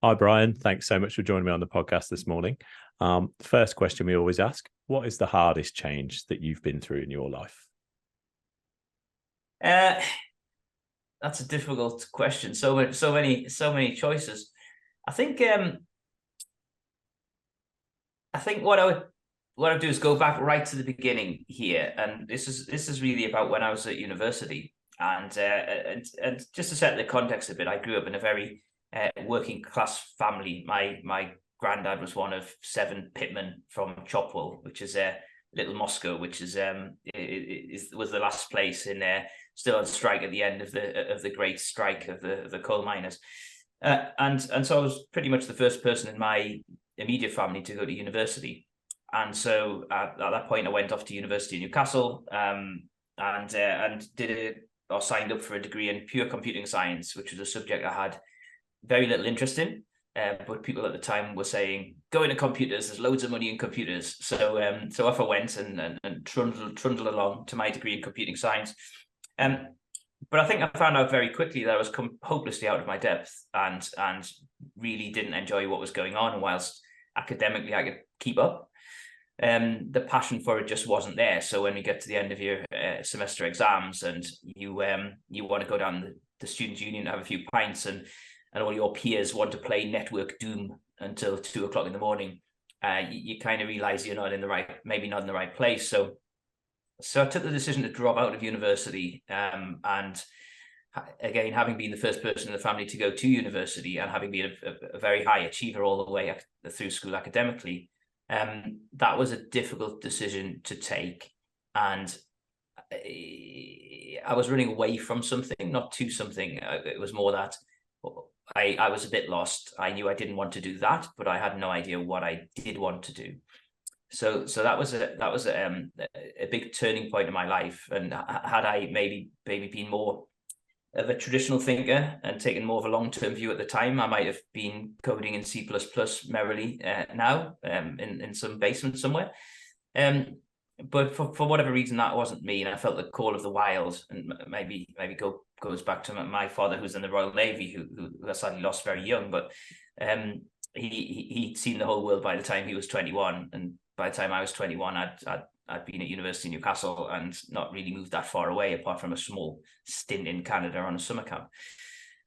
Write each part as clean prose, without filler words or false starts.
Hi, Brian. Thanks so much for joining me on the podcast this morning. First question we always ask: what is the hardest change that you've been through in your life? Uh, that's a difficult question. So many choices. I think I think what I would do is go back right to the beginning here, and this is really about when I was at university, and just to set the context a bit, I grew up in a very working class family. My granddad was one of seven pitmen from Chopwell, which is Little Moscow, which was the last place in still on strike at the end of the great strike of the coal miners. And so I was pretty much the first person in my immediate family to go to university. And so at that point, I went off to University of Newcastle, and did it, or signed up for a degree in pure computing science, which was a subject I had very little interest in. But people at the time were saying, go into computers, there's loads of money in computers. So off I went and trundled along to my degree in computing science. But I think I found out very quickly that I was hopelessly out of my depth, and really didn't enjoy what was going on. And whilst academically I could keep up, the passion for it just wasn't there. So when you get to the end of your semester exams, and you want to go down the students' union to have a few pints, and all your peers want to play Network Doom until 2 o'clock in the morning, you kind of realize you're not in the right, maybe not in the right place. So I took the decision to drop out of university, and again, having been the first person in the family to go to university, and having been a very high achiever all the way through school academically, that was a difficult decision to take. And I was running away from something, not to something. It was more that I was a bit lost. I knew I didn't want to do that, but I had no idea what I did want to do. So that was a big turning point in my life. And had I maybe been more of a traditional thinker and taken more of a long-term view at the time, I might have been coding in C++ merrily now, in some basement somewhere. But for whatever reason, that wasn't me, and I felt the call of the wild. And maybe goes back to my father, who's in the Royal Navy, who I sadly lost very young. But he'd seen the whole world by the time he was 21, and by the time I was 21, I'd been at University of Newcastle and not really moved that far away, apart from a small stint in Canada on a summer camp.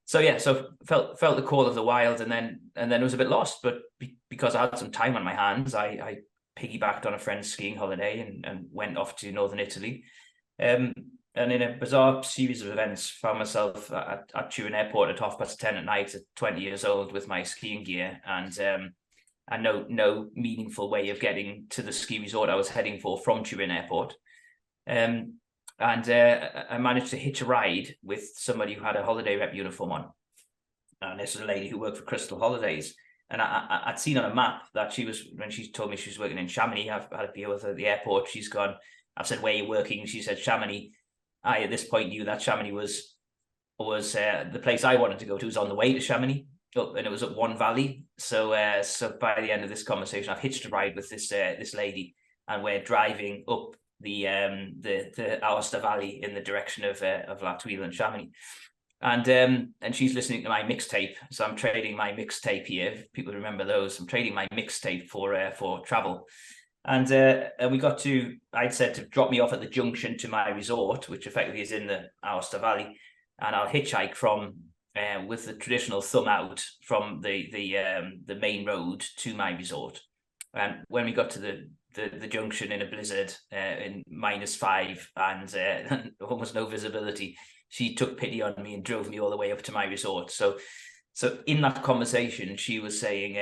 So yeah, so felt the call of the wild, and then was a bit lost. But because I had some time on my hands, I piggybacked on a friend's skiing holiday and went off to northern Italy. And in a bizarre series of events, found myself at Turin Airport at 10:30 at night at 20 years old with my skiing gear, and no meaningful way of getting to the ski resort I was heading for from Turin Airport. And I managed to hitch a ride with somebody who had a holiday rep uniform on. And this is a lady who worked for Crystal Holidays. And I'd seen on a map that when she told me she was working in Chamonix, I've had a beer with her at the airport. She's gone, I've said, where are you working? She said, Chamonix. I, at this point, knew that Chamonix was the place I wanted to go to. Was on the way to Chamonix, and it was up one valley. So by the end of this conversation, I've hitched a ride with this lady, and we're driving up the Aosta Valley in the direction of La Tuile and Chamonix. And she's listening to my mixtape. So I'm trading my mixtape here. If people remember those, I'm trading my mixtape for travel. And we got to, I'd said to drop me off at the junction to my resort, which effectively is in the Aosta Valley, and I'll hitchhike from with the traditional thumb out from the main road to my resort. And when we got to the junction in a blizzard, in -5 and almost no visibility, she took pity on me and drove me all the way up to my resort. So in that conversation, she was saying,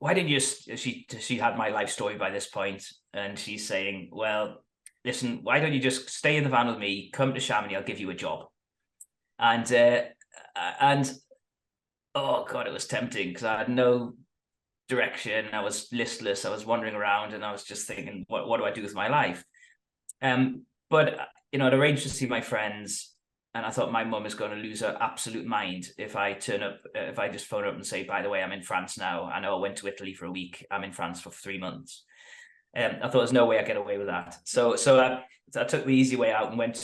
why didn't you she had my life story by this point, and she's saying, well, listen, why don't you just stay in the van with me, come to Chamonix, I'll give you a job. And oh god, it was tempting, because I had no direction. I was listless, I was wandering around, and I was just thinking, what do I do with my life? But I'd arranged to see my friends, and I thought my mum is going to lose her absolute mind if I turn up, if I just phone up and say, by the way, I'm in France now. I know I went to Italy for a week. I'm in France for 3 months. I thought there's no way I get away with that. So I took the easy way out and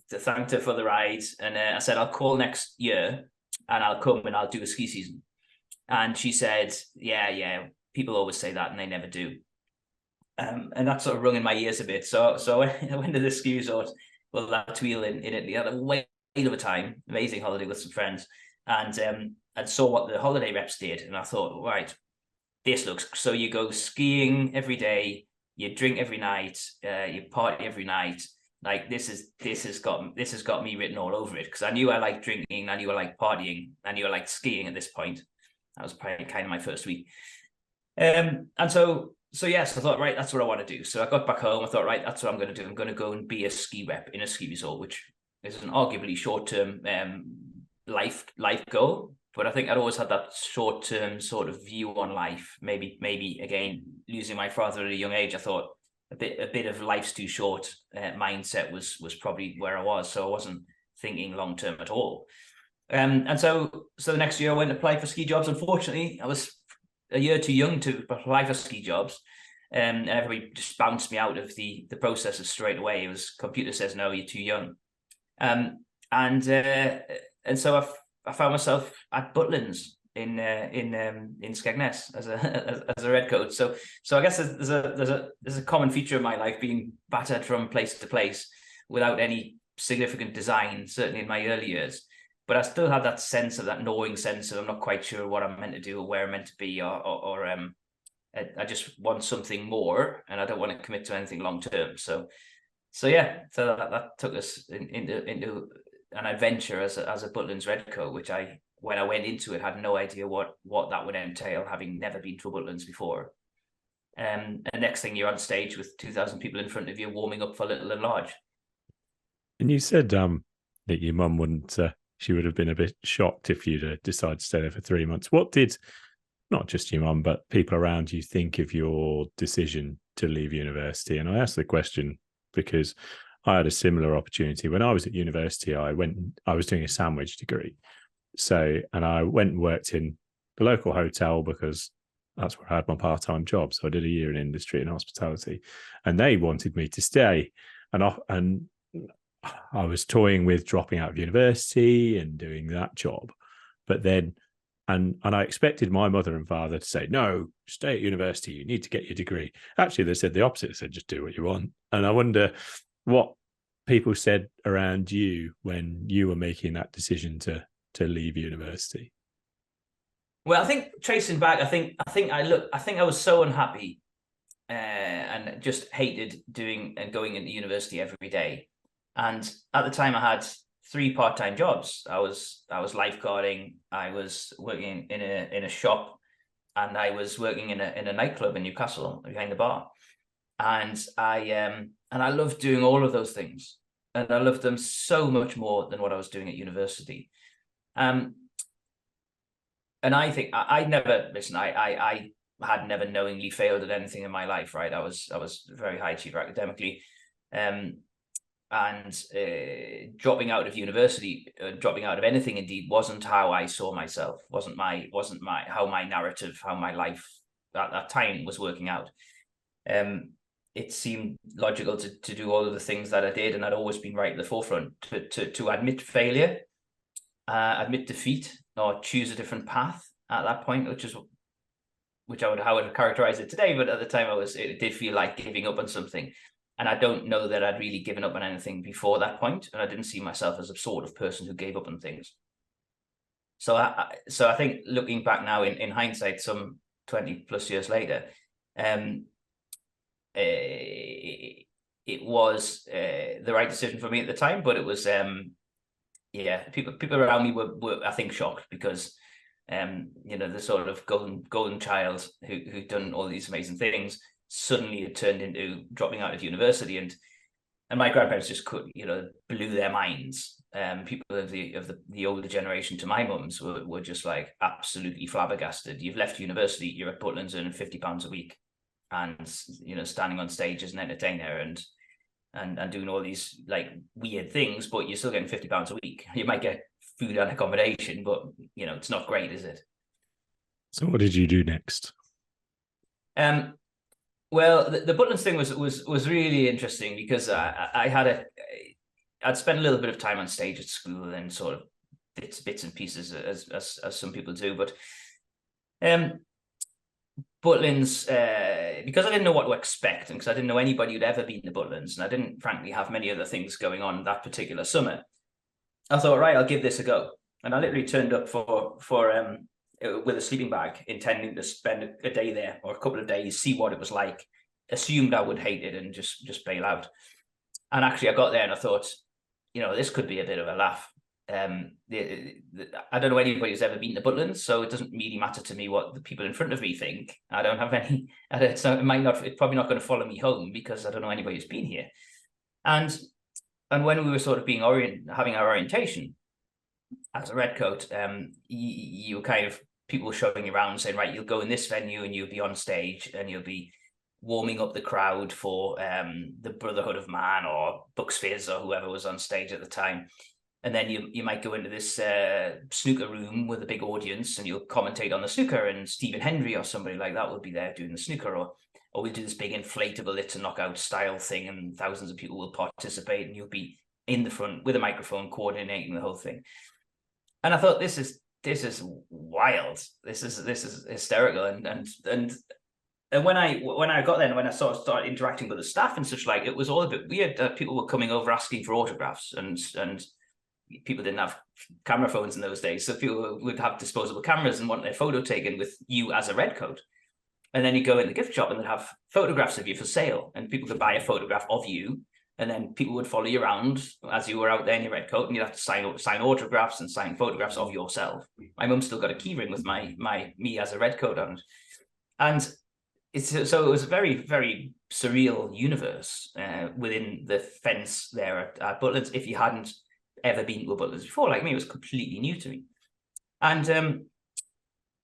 thanked her for the ride. And I said, I'll call next year and I'll come and I'll do a ski season. And she said, yeah, people always say that and they never do. And that sort of rung in my ears a bit. So I went to the ski resort, well, that Wheel in Italy. I had a whale of a time, amazing holiday with some friends, and saw what the holiday reps did. And I thought, right, this looks, so you go skiing every day, you drink every night, you party every night. Like this has got me written all over it, because I knew I liked drinking, I knew I liked partying, I knew I liked skiing at this point. That was probably kind of my first week. And so yes, I thought, right, that's what I want to do. So I got back home, I thought, right, that's what I'm going to do. I'm going to go and be a ski rep in a ski resort, which is an arguably short-term life goal. But I think I'd always had that short-term sort of view on life. Maybe again, losing my father at a young age, I thought a bit of life's too short mindset was probably where I was. So I wasn't thinking long-term at all. And so the next year I went to apply for ski jobs. Unfortunately, I was a year too young to apply for ski jobs. And everybody just bounced me out of the processes straight away. It was, computer says, no, you're too young. And so I found myself at Butlins in Skegness as a Redcoat. So I guess there's a common feature of my life, being battered from place to place without any significant design, certainly in my early years. But I still had that sense of, that gnawing sense of, I'm not quite sure what I'm meant to do or where I'm meant to be, or I just want something more, and I don't want to commit to anything long term. So that took us into an adventure as a Butlins Redcoat, which when I went into it, had no idea what that would entail, having never been to a Butlins before. And next thing, you're on stage with 2,000 people in front of you, warming up for Little and Large. And you said that your mum wouldn't. She would have been a bit shocked if you'd decided to stay there for 3 months. What did, not just your mum, but people around you think of your decision to leave university? And I asked the question because I had a similar opportunity. When I was at university, I was doing a sandwich degree. And I went and worked in the local hotel because that's where I had my part-time job. So I did a year in industry and hospitality, and they wanted me to stay. And I was toying with dropping out of university and doing that job. But then, and I expected my mother and father to say, no, stay at university, you need to get your degree. Actually, they said the opposite. They said, just do what you want. And I wonder what people said around you when you were making that decision to leave university. Well, I think tracing back, I think I was so unhappy and just hated doing and going into university every day. And at the time, I had 3 part-time jobs. I was lifeguarding, I was working in a shop, and I was working in a nightclub in Newcastle behind the bar. And I loved doing all of those things, and I loved them so much more than what I was doing at university. And I think I had never knowingly failed at anything in my life, right? I was a very high achiever academically. And dropping out of university, dropping out of anything indeed, wasn't how I saw myself, wasn't how my narrative, how my life at that time was working out. It seemed logical to do all of the things that I did, and I'd always been right at the forefront to admit failure, admit defeat, or choose a different path at that point, how I would characterize it today. But at the time, it did feel like giving up on something. And I don't know that I'd really given up on anything before that point, and I didn't see myself as a sort of person who gave up on things. So I think, looking back now in hindsight, some 20 plus years later, it was the right decision for me at the time. But it was, people around me were I think shocked, because the sort of golden child who'd done all these amazing things suddenly it turned into dropping out of university, and my grandparents just blew their minds. People of the older generation to my mum's were just like absolutely flabbergasted. You've left university, you're at Butlins earning £50 a week, and standing on stage as an entertainer and doing all these like weird things, but you're still getting £50 a week. You might get food and accommodation, but it's not great, is it? So what did you do next? Well, the Butlins thing was really interesting, because I'd spent a little bit of time on stage at school, and sort of bits and pieces as some people do. But Butlins, because I didn't know what to expect, and because I didn't know anybody who'd ever been to Butlins, and I didn't frankly have many other things going on that particular summer, I thought, right, I'll give this a go. And I literally turned up with a sleeping bag, intending to spend a day there or a couple of days, see what it was like, assumed I would hate it and just bail out. And actually I got there and I thought, this could be a bit of a laugh. I don't know anybody who's ever been to Butlin, so it doesn't really matter to me what the people in front of me think. I don't have any, it's probably not going to follow me home because I don't know anybody who's been here. And when we were sort of having our orientation as a Redcoat, you were kind of, people were showing you around saying, right, you'll go in this venue and you'll be on stage and you'll be warming up the crowd for the Brotherhood of Man or Bucks Fizz or whoever was on stage at the time. And then you might go into this snooker room with a big audience and you'll commentate on the snooker, and Stephen Hendry or somebody like that will be there doing the snooker, or we'll do this big inflatable It's a Knockout style thing and thousands of people will participate and you'll be in the front with a microphone coordinating the whole thing. And I thought, this is wild. This is hysterical. And when I got there and when I sort of started interacting with the staff and such, like, it was all a bit weird. People were coming over asking for autographs, and people didn't have camera phones in those days, so people would have disposable cameras and want their photo taken with you as a Redcoat. And then you go in the gift shop and they'd have photographs of you for sale, and people could buy a photograph of you, and then people would follow you around as you were out there in your Redcoat, and you'd have to sign autographs and sign photographs of yourself. My mum still got a key ring with me as a Redcoat on it. And so it was a very, very surreal universe within the fence there at Butlins. If you hadn't ever been to a Butlins before, like me, it was completely new to me. And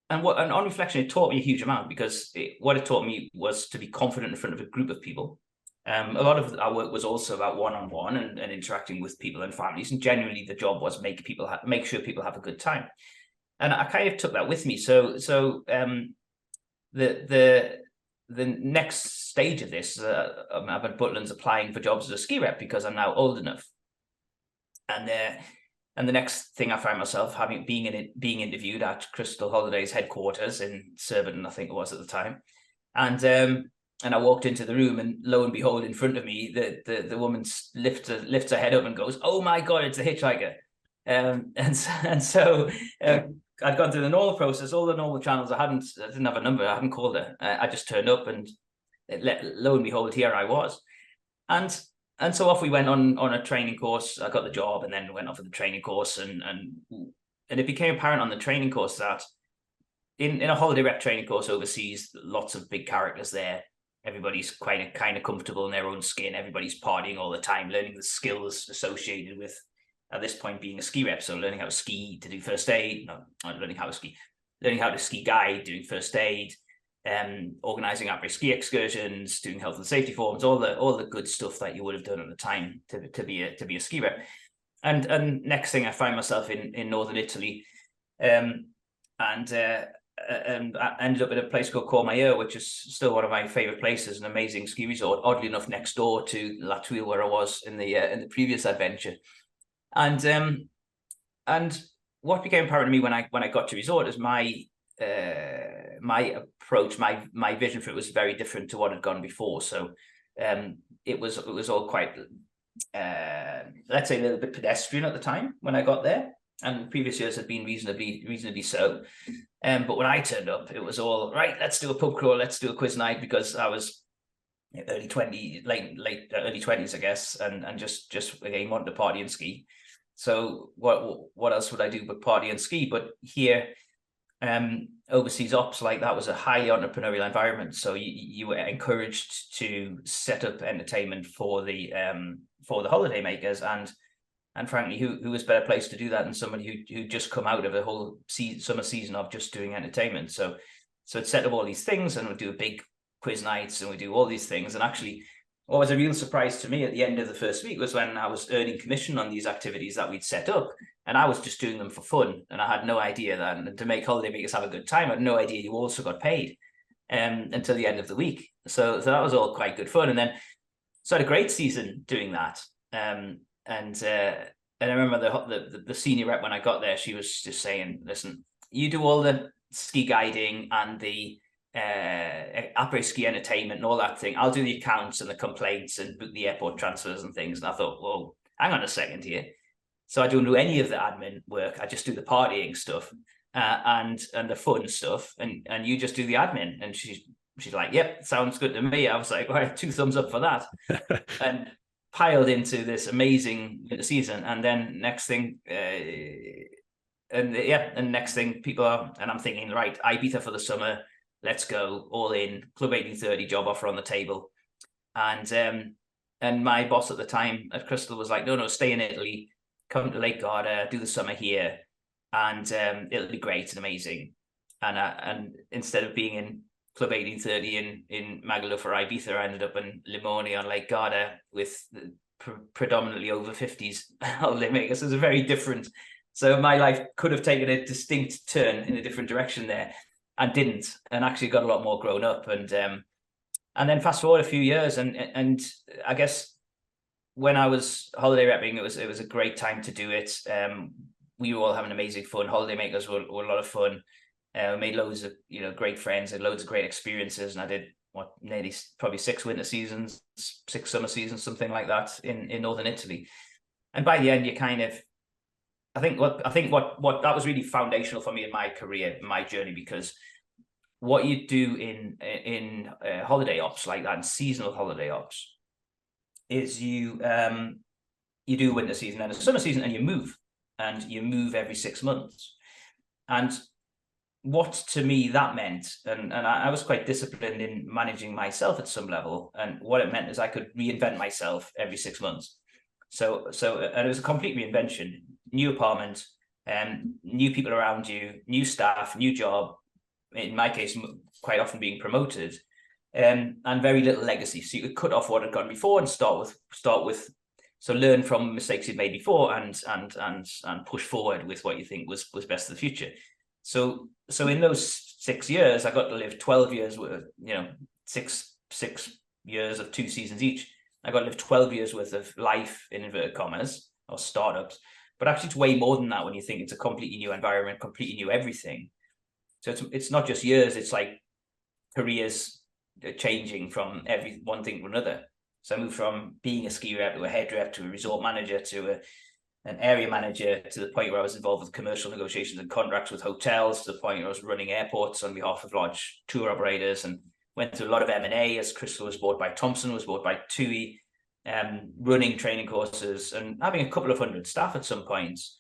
on reflection, it taught me a huge amount, because what it taught me was to be confident in front of a group of people. A lot of our work was also about one-on-one and interacting with people and families, and generally the job was make sure people have a good time. And I kind of took that with me. So the next stage of this, I'm at Butlins applying for jobs as a ski rep because I'm now old enough. And the next thing I found myself being interviewed at Crystal Holidays headquarters in Surbiton, I think it was at the time. And I walked into the room, and lo and behold, in front of me, the woman lifts her head up and goes, "Oh my God, it's a hitchhiker!" And so I'd gone through the normal process, all the normal channels. I didn't have a number. I hadn't called her. I just turned up, and lo and behold, here I was. And so off we went on a training course. I got the job and then went off of the training course, and it became apparent on the training course that in a holiday rep training course overseas, lots of big characters there. Everybody's kind of comfortable in their own skin. Everybody's partying all the time, learning the skills associated with, at this point, being a ski rep. So learning how to ski, to do first aid, not learning how to ski guide, doing first aid, organizing après ski excursions, doing health and safety forms, all the good stuff that you would have done at the time to be a ski rep. And next thing, I find myself in northern Italy, and I ended up at a place called Courmayeur, which is still one of my favorite places, an amazing ski resort, oddly enough next door to La Tuile, where I was in the previous adventure. And what became apparent to me when I got to resort is my approach, my vision for it was very different to what had gone before. So it was all quite let's say a little bit pedestrian at the time when I got there, and previous years had been reasonably so. But when I turned up, it was all right. Let's do a pub crawl. Let's do a quiz night, because I was early 20s, I guess, and just again wanted to party and ski. So what else would I do but party and ski? But here, overseas ops like that was a highly entrepreneurial environment. So you were encouraged to set up entertainment for the holiday makers, and frankly, who was better place to do that than somebody who just come out of a whole summer season of just doing entertainment. So it set up all these things, and we'd do a big quiz nights, and we do all these things. And actually, what was a real surprise to me at the end of the first week was when I was earning commission on these activities that we'd set up, and I was just doing them for fun. And I had no idea that to make holiday makers have a good time, I had no idea you also got paid until the end of the week. So that was all quite good fun. And then so I had a great season doing that. And And I remember the senior rep when I got there, she was just saying, listen, you do all the ski guiding and the après ski entertainment and all that thing. I'll do the accounts and the complaints and book the airport transfers and things. And I thought, whoa, hang on a second here. So I don't do any of the admin work. I just do the partying stuff and the fun stuff. And you just do the admin. And she's like, yep, sounds good to me. I was like, all right, 2 thumbs up for that. And piled into this amazing season. And then next thing, next thing people are, and I'm thinking, right, Ibiza for the summer, let's go all in, Club 1830 job offer on the table. And my boss at the time at Crystal was like, no, stay in Italy, come to Lake Garda, do the summer here, and it'll be great and amazing. And instead of being in Club 1830 in Magaluf or Ibiza, I ended up in Limone on Lake Garda with predominantly over 50s holidaymakers. So it was a very different. So my life could have taken a distinct turn in a different direction there, and didn't, and actually got a lot more grown up. And then fast forward a few years, and I guess when I was holiday repping, it was a great time to do it. We were all having amazing fun. Holidaymakers were a lot of fun. We made loads of great friends and loads of great experiences. And I did nearly probably 6 winter seasons, 6 summer seasons, something like that in northern Italy. And by the end, you kind of, I think what that was really foundational for me in my career, my journey, because what you do in holiday ops like that, and seasonal holiday ops, is you do winter season and a summer season, and you move every 6 months. And what to me that meant, and I was quite disciplined in managing myself at some level, and what it meant is I could reinvent myself every 6 months. So and it was a complete reinvention, new apartment, new people around you, new staff, new job, in my case quite often being promoted, and very little legacy. So you could cut off what had gone before and start with so learn from mistakes you'd made before and push forward with what you think was best for the future. So in those 6 years, I got to live 12 years with, 6 years of 2 seasons each. I got to live 12 years worth of life, in inverted commas, or startups. But actually, it's way more than that when you think it's a completely new environment, completely new everything. So it's not just years, it's like careers changing from one thing to another. So I moved from being a ski rep to a head rep to a resort manager to an area manager, to the point where I was involved with commercial negotiations and contracts with hotels, to the point where I was running airports on behalf of large tour operators, and went through a lot of M&A as Crystal was bought by Thompson, was bought by TUI, running training courses and having a couple of hundred staff at some points,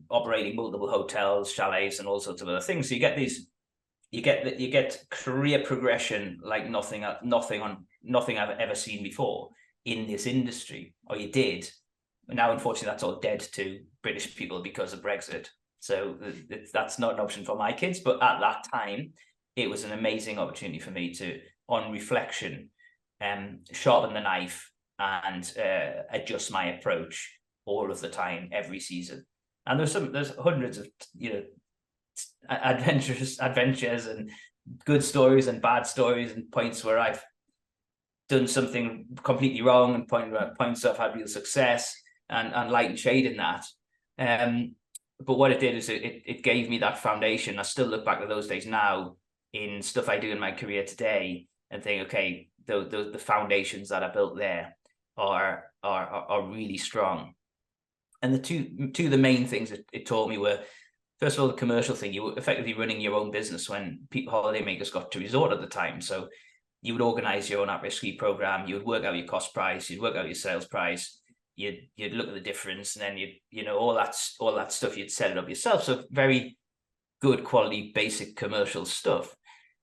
operating multiple hotels, chalets, and all sorts of other things. So you get career progression like nothing I've ever seen before in this industry, or you did. Now, unfortunately, that's all dead to British people because of Brexit. So that's not an option for my kids. But at that time, it was an amazing opportunity for me to, on reflection, sharpen the knife and adjust my approach all of the time, every season. And there's hundreds of adventures and good stories and bad stories, and points where I've done something completely wrong, and points I've had real success, and light and shade in that. But what it did is it gave me that foundation. I still look back at those days now in stuff I do in my career today and think, okay, the foundations that I built there are really strong. And the two of the main things it taught me were, first of all, the commercial thing. You were effectively running your own business when holidaymakers got to resort at the time. So you would organize your own at-risk ski program. You would work out your cost price. You'd work out your sales price. You'd look at the difference, and then all that stuff, you'd set it up yourself. So very good quality, basic commercial stuff.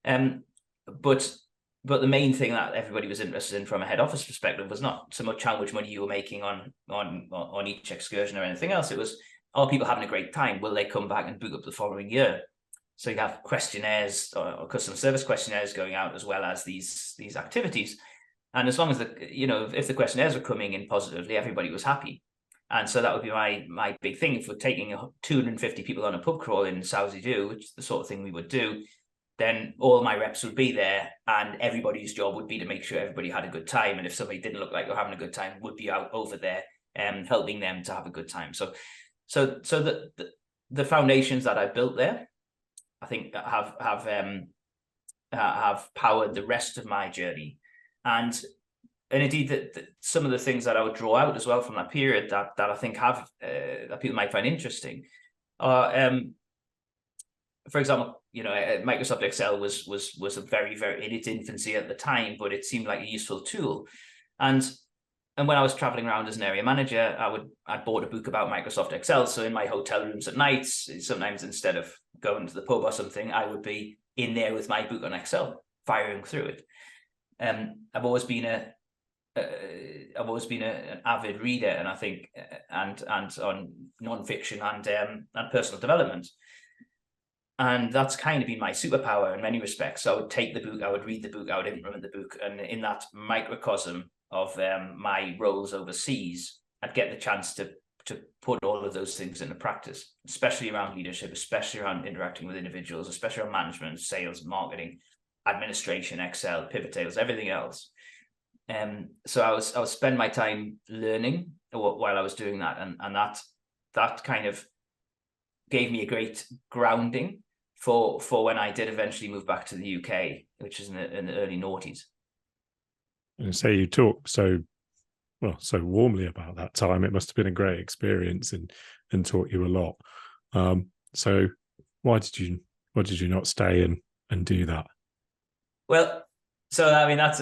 But the main thing that everybody was interested in from a head office perspective was not so much how much money you were making on each excursion or anything else. It was, are people having a great time? Will they come back and book up the following year? So you have questionnaires or customer service questionnaires going out, as well as these activities. And as long as if the questionnaires were coming in positively, everybody was happy. And so that would be my big thing. If we're taking 250 people on a pub crawl in Southsea View, which is the sort of thing we would do, then all my reps would be there, and everybody's job would be to make sure everybody had a good time. And if somebody didn't look like they're having a good time, would be out over there helping them to have a good time. So the foundations that I built there, I think have powered the rest of my journey. And indeed, some of the things that I would draw out as well from that period that I think have that people might find interesting are, for example, Microsoft Excel was a very in its infancy at the time, but it seemed like a useful tool. And when I was traveling around as an area manager, I bought a book about Microsoft Excel. So in my hotel rooms at night, sometimes instead of going to the pub or something, I would be in there with my book on Excel, firing through it. I've always been an avid reader, and I think and on nonfiction and personal development, and that's kind of been my superpower in many respects. So I would take the book, I would read the book, I would implement the book, and in that microcosm of my roles overseas, I'd get the chance to put all of those things into practice, especially around leadership, especially around interacting with individuals, especially around management, sales, marketing, administration, Excel, pivot tables, everything else. So I was spend my time learning while I was doing that, and that kind of gave me a great grounding for when I did eventually move back to the UK, which is in the early noughties. And say you talk so warmly about that time. It must have been a great experience and taught you a lot. So why did you not stay and do that? Well, so I mean that's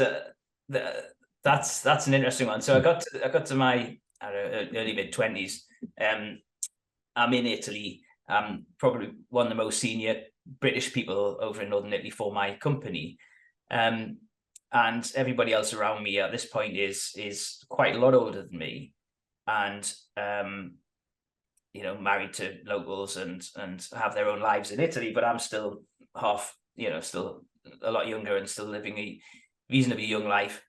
an interesting one. So I got to my early mid-20s. I'm in Italy. I'm probably one of the most senior British people over in Northern Italy for my company. And everybody else around me at this point is quite a lot older than me, and married to locals and have their own lives in Italy. But I'm still still a lot younger and still living a reasonably young life.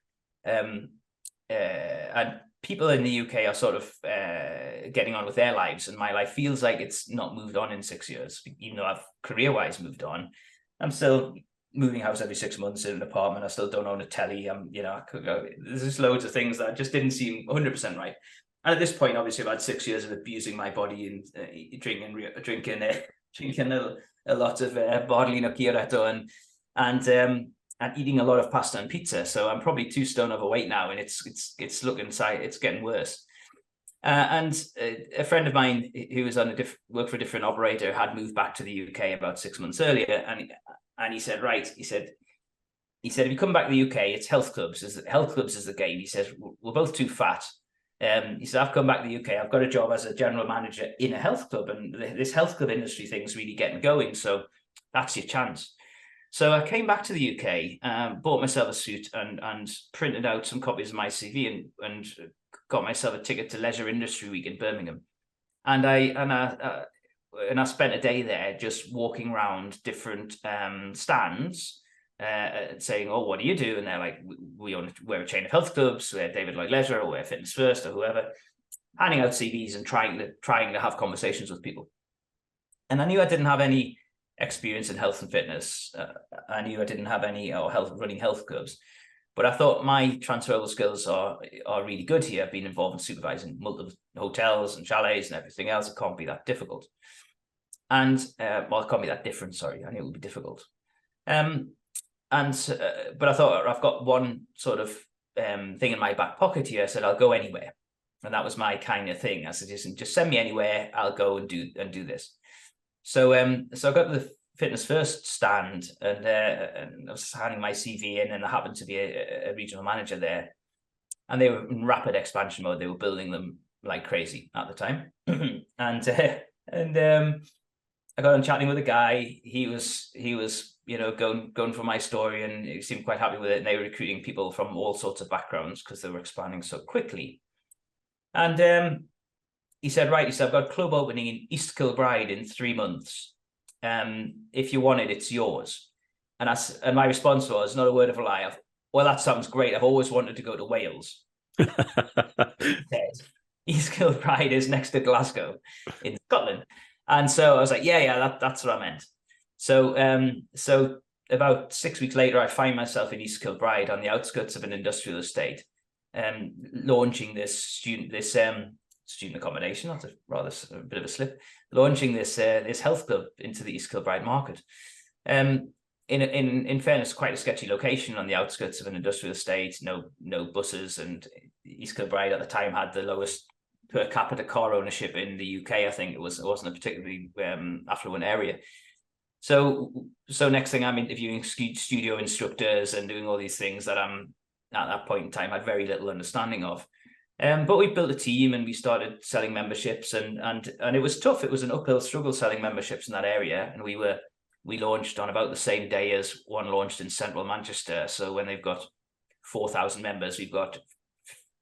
And people in the UK are sort of getting on with their lives, and my life feels like it's not moved on in 6 years, even though I've career-wise moved on. I'm still moving house every 6 months in an apartment. I still don't own a telly. I could go. There's just loads of things that just didn't seem 100% right. And at this point, obviously, I've had 6 years of abusing my body and drinking a lot of Bardolino Chiaretto and eating a lot of pasta and pizza. So I'm probably 2 stone overweight now, and it's looking it's getting worse. And a friend of mine who was on worked for a different operator had moved back to the UK about 6 months earlier, and he said, he said, if you come back to the UK, it's health clubs. Health clubs is the game. He says, we're both too fat. He said, I've come back to the UK. I've got a job as a general manager in a health club, and this health club industry thing's really getting going. So that's your chance. So I came back to the UK, bought myself a suit and printed out some copies of my CV and got myself a ticket to Leisure Industry Week in Birmingham. And I spent a day there just walking around different stands, saying, "Oh, what do you do?" And they're like, "We're a chain of health clubs. We're David Lloyd Leisure, or we're Fitness First, or whoever." Handing out CVs and trying to have conversations with people. And I knew I didn't have any experience in health and fitness. I knew I didn't have any running health clubs, but I thought my transferable skills are really good here. I've been involved in supervising multiple hotels and chalets and everything else. It can't be that difficult. And it can't be that different. Sorry, I knew it would be difficult. But I thought, I've got one sort of thing in my back pocket here. I said, I'll go anywhere, and that was my kind of thing. I said, just send me anywhere. I'll go and do this. So I got to the Fitness First stand, and I was handing my CV in, and I happened to be a regional manager there, and they were in rapid expansion mode. They were building them like crazy at the time, and I got on chatting with a guy. He was going for my story, and he seemed quite happy with it. And they were recruiting people from all sorts of backgrounds because they were expanding so quickly. And he said, "Right," he said, "I've got a club opening in East Kilbride in 3 months. If you want it, it's yours." And my response was, not a word of a lie, "Well, that sounds great. I've always wanted to go to Wales." East Kilbride is next to Glasgow in Scotland. And so I was like, yeah, that's what I meant. So about 6 weeks later, I find myself in East Kilbride on the outskirts of an industrial estate, launching this student accommodation. That's a bit of a slip. Launching this health club into the East Kilbride market. In fairness, quite a sketchy location on the outskirts of an industrial estate. No buses, and East Kilbride at the time had the lowest per capita car ownership in the UK. I think it wasn't a particularly affluent area. So next thing, I'm interviewing studio instructors and doing all these things that I'm at that point in time had very little understanding of. But we built a team and we started selling memberships, and it was tough. It was an uphill struggle selling memberships in that area, and we launched on about the same day as one launched in central Manchester. So when they've got 4,000 members, we've got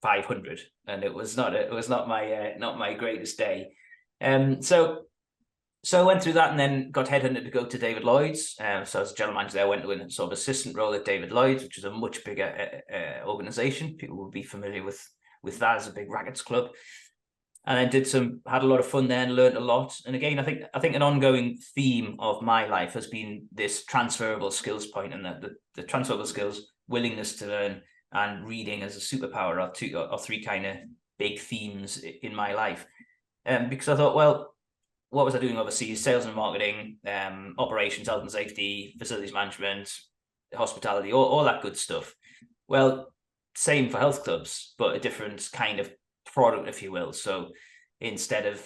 500, and it was not my greatest day. So I went through that and then got headhunted to go to David Lloyd's. So as a general manager there, I went to a sort of assistant role at David Lloyd's, which is a much bigger organization. People will be familiar with that as a big rackets club. And I had a lot of fun there and learned a lot. And again, I think an ongoing theme of my life has been this transferable skills point, and the transferable skills, willingness to learn, and reading as a superpower are three kind of big themes in my life. Because I thought, well, what was I doing overseas? Sales and marketing, operations, health and safety, facilities management, hospitality, all that good stuff. Well, same for health clubs, but a different kind of product, if you will. So instead of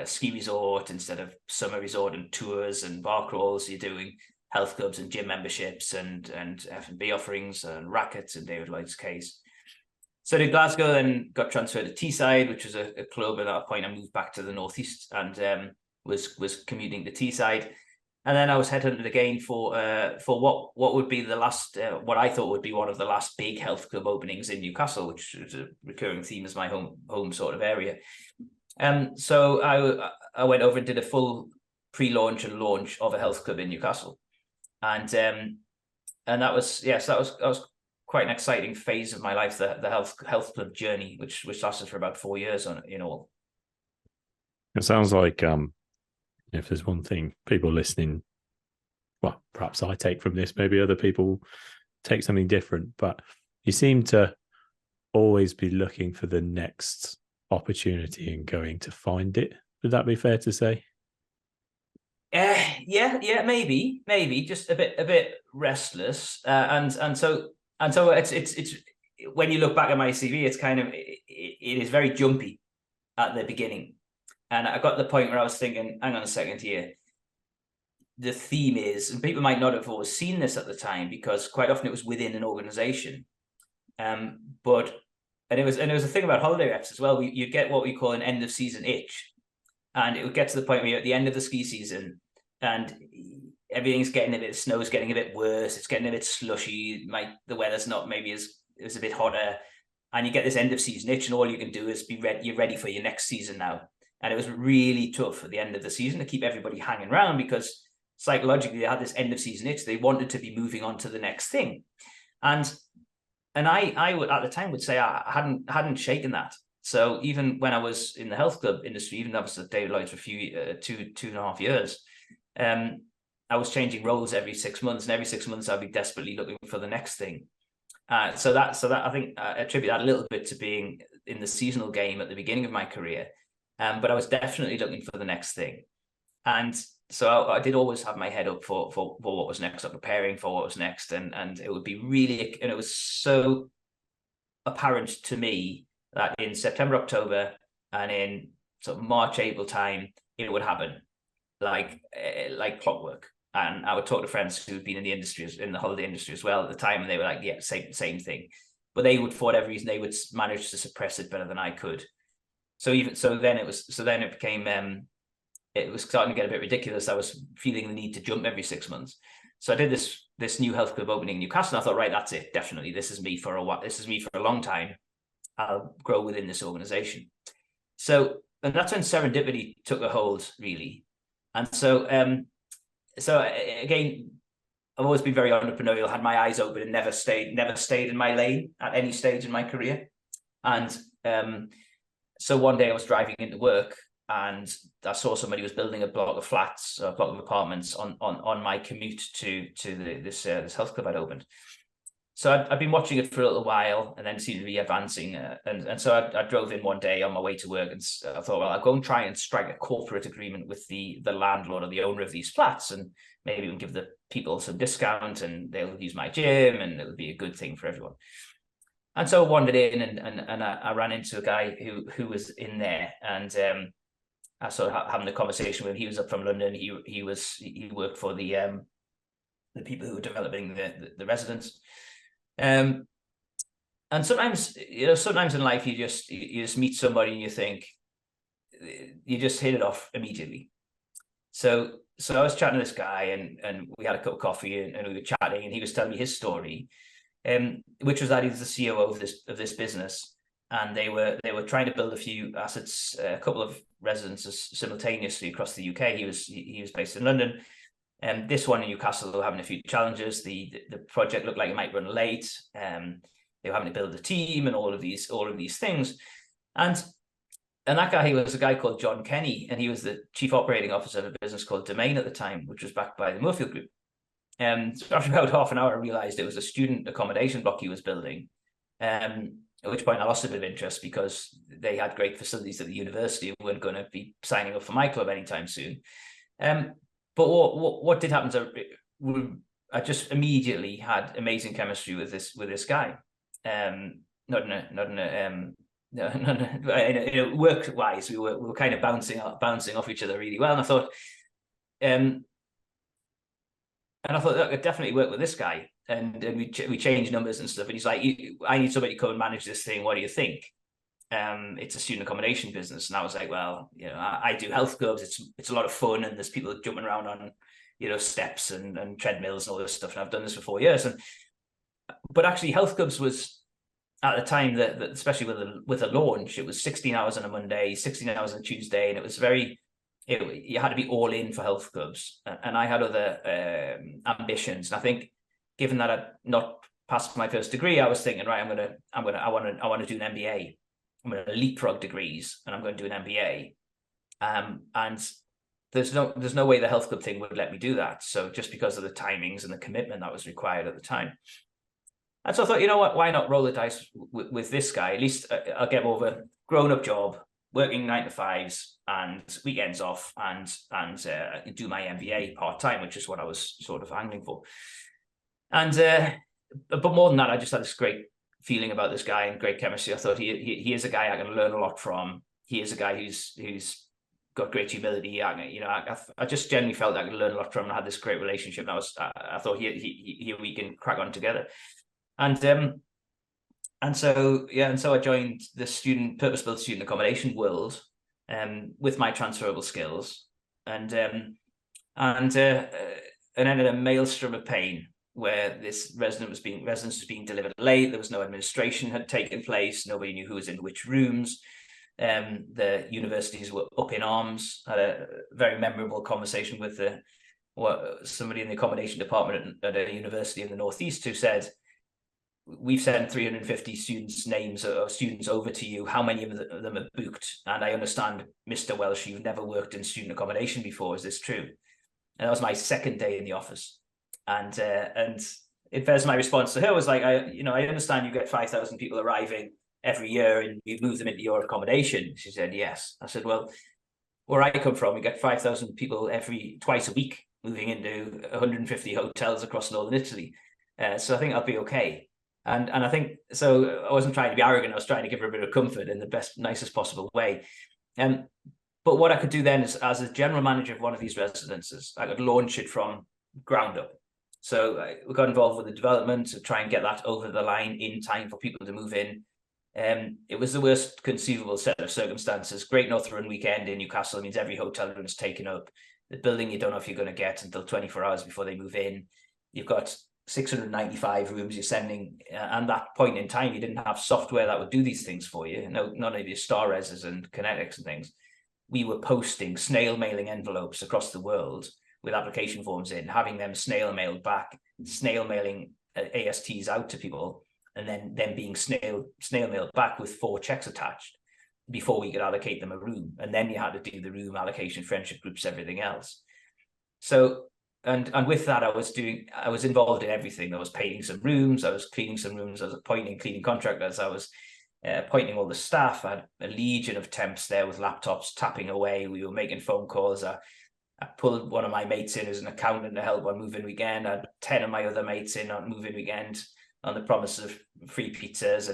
ski resort, instead of summer resort and tours and bar crawls, you're doing health clubs and gym memberships and F&B offerings and rackets in David Lloyd's case. So to Glasgow, then got transferred to Teesside, which was a club. At that point, I moved back to the northeast and was commuting to Teesside. And then I was headhunted again for what would be the last, what I thought would be one of the last big health club openings in Newcastle, which is a recurring theme as my home sort of area. So I went over and did a full pre-launch and launch of a health club in Newcastle, and that was quite an exciting phase of my life, the health club journey, which lasted for about 4 years in all. It sounds like if there's one thing people listening, well, perhaps I take from this, maybe other people take something different, but you seem to always be looking for the next opportunity and going to find it. Would that be fair to say? Yeah, maybe just a bit restless, and so it's when you look back at my CV, it's kind of it is very jumpy at the beginning. And I got to the point where I was thinking, hang on a second here. The theme is, and people might not have always seen this at the time because quite often it was within an organization. But it was a thing about holiday reps as well. You get what we call an end of season itch. And it would get to the point where you're at the end of the ski season and everything's getting snow's getting a bit worse. It's getting a bit slushy. The weather's not maybe it's a bit hotter. And you get this end of season itch, and all you can do is you're ready for your next season now. And it was really tough at the end of the season to keep everybody hanging around because psychologically they had this end of season itch. They wanted to be moving on to the next thing. And I would at the time would say I hadn't shaken that. So even when I was in the health club industry, even though I was at David Lloyd's for two and a half years, I was changing roles every 6 months, and every 6 months I'd be desperately looking for the next thing. So that I think I attribute that a little bit to being in the seasonal game at the beginning of my career. But I was definitely looking for the next thing. And so I did always have my head up for what was next, or preparing for what was next. And it would be really, and it was so apparent to me that in September, October, and in sort of March, April time, it would happen like clockwork. And I would talk to friends who had been in the industry, in the holiday industry as well at the time, and they were like, yeah, same thing. But they would, for whatever reason, they would manage to suppress it better than I could. Then it was starting to get a bit ridiculous. I was feeling the need to jump every 6 months. So I did this new health club opening in Newcastle. And I thought, right, that's it. Definitely. This is me for a while. This is me for a long time. I'll grow within this organization. And that's when serendipity took a hold, really. And so again, I've always been very entrepreneurial, had my eyes open and never stayed in my lane at any stage in my career. And so one day I was driving into work and I saw somebody was building a block of flats, a block of apartments on my commute to this health club I'd opened. So I'd been watching it for a little while, and then seemed to be advancing. And so I drove in one day on my way to work, and I thought, well, I'll go and try and strike a corporate agreement with the landlord or the owner of these flats, and maybe we can give the people some discount, and they'll use my gym, and it'll be a good thing for everyone. And so I wandered in, and I ran into a guy who was in there, and I sort of having a conversation with him. He was up from London. He worked for the people who were developing the residence. And sometimes, sometimes in life you just meet somebody and you think, you just hit it off immediately. So I was chatting to this guy, and we had a cup of coffee, and we were chatting, and he was telling me his story, which was that he was the COO of this business, and they were trying to build a few assets, a couple of residences simultaneously across the UK. He was based in London. And this one in Newcastle, they were having a few challenges. The project looked like it might run late. They were having to build a team and all of these things. And that guy, he was a guy called John Kenny, and he was the chief operating officer of a business called Domain at the time, which was backed by the Moorfield Group. And so after about half an hour, I realized it was a student accommodation block he was building. At which point I lost a bit of interest, because they had great facilities at the university and weren't going to be signing up for my club anytime soon. But what did happen to, I just immediately had amazing chemistry with this guy. Not in a work wise, we were kind of bouncing off each other really well. And I thought, that I could definitely work with this guy. And we changed numbers and stuff. And he's like, I need somebody to come and manage this thing. What do you think? It's a student accommodation business. And I was like, well, I do health clubs. It's a lot of fun, and there's people jumping around on, steps and treadmills and all this stuff. And I've done this for 4 years. But actually health clubs was, at the time, that especially with a launch, it was 16 hours on a Monday, 16 hours on a Tuesday. And it was you had to be all in for health clubs. And I had other ambitions. And I think, given that I'd not passed my first degree, I was thinking, right, I want to do an MBA. I'm going to leapfrog degrees, and I'm going to do an MBA. And there's no way the health club thing would let me do that. So just because of the timings and the commitment that was required at the time. And so I thought, you know what, why not roll the dice with this guy? At least I'll get more of a grown-up job, working 9 to 5s and weekends off, and do my MBA part-time, which is what I was sort of angling for. And but more than that, I just had this great feeling about this guy and great chemistry. I thought he is a guy I can learn a lot from. He is a guy who's got great humility. I just genuinely felt I could learn a lot from him. I had this great relationship. And I thought we can crack on together. And so I joined the purpose-built student accommodation world, with my transferable skills, and ended a maelstrom of pain, where this residence was being delivered late. There was no administration had taken place. Nobody knew who was in which rooms. The universities were up in arms. I had a very memorable conversation with somebody in the accommodation department at a university in the Northeast, who said, we've sent 350 names of students over to you. How many of them are booked? And I understand, Mr. Welsh, you've never worked in student accommodation before. Is this true? And that was my second day in the office. And it bears my response to her was like, I understand you get 5,000 people arriving every year and you move them into your accommodation. She said, yes. I said, well, where I come from, we get 5,000 people twice a week moving into 150 hotels across northern Italy. So I think I'll be okay. And I think, so I wasn't trying to be arrogant. I was trying to give her a bit of comfort in the best, nicest possible way. But what I could do then is, as a general manager of one of these residences, I could launch it from ground up. So we got involved with the development to try and get that over the line in time for people to move in. It was the worst conceivable set of circumstances. Great North Run weekend in Newcastle means every hotel room is taken up. The building you don't know if you're going to get until 24 hours before they move in. You've got 695 rooms you're sending. And that point in time, you didn't have software that would do these things for you. No, none of your Star Reses and Kinetics and things. We were posting snail mailing envelopes across the world with application forms in, having them snail mailed back, snail mailing ASTs out to people, and then them being snail mailed back with 4 checks attached before we could allocate them a room. And then you had to do the room allocation, friendship groups, everything else. So and with that, I was involved in everything. I was painting some rooms, I was cleaning some rooms, I was appointing cleaning contractors, I was appointing all the staff. I had a legion of temps there with laptops tapping away. We were making phone calls. I pulled one of my mates in as an accountant to help on move-in weekend. I had 10 of my other mates in on move-in weekend on the promise of free pizzas,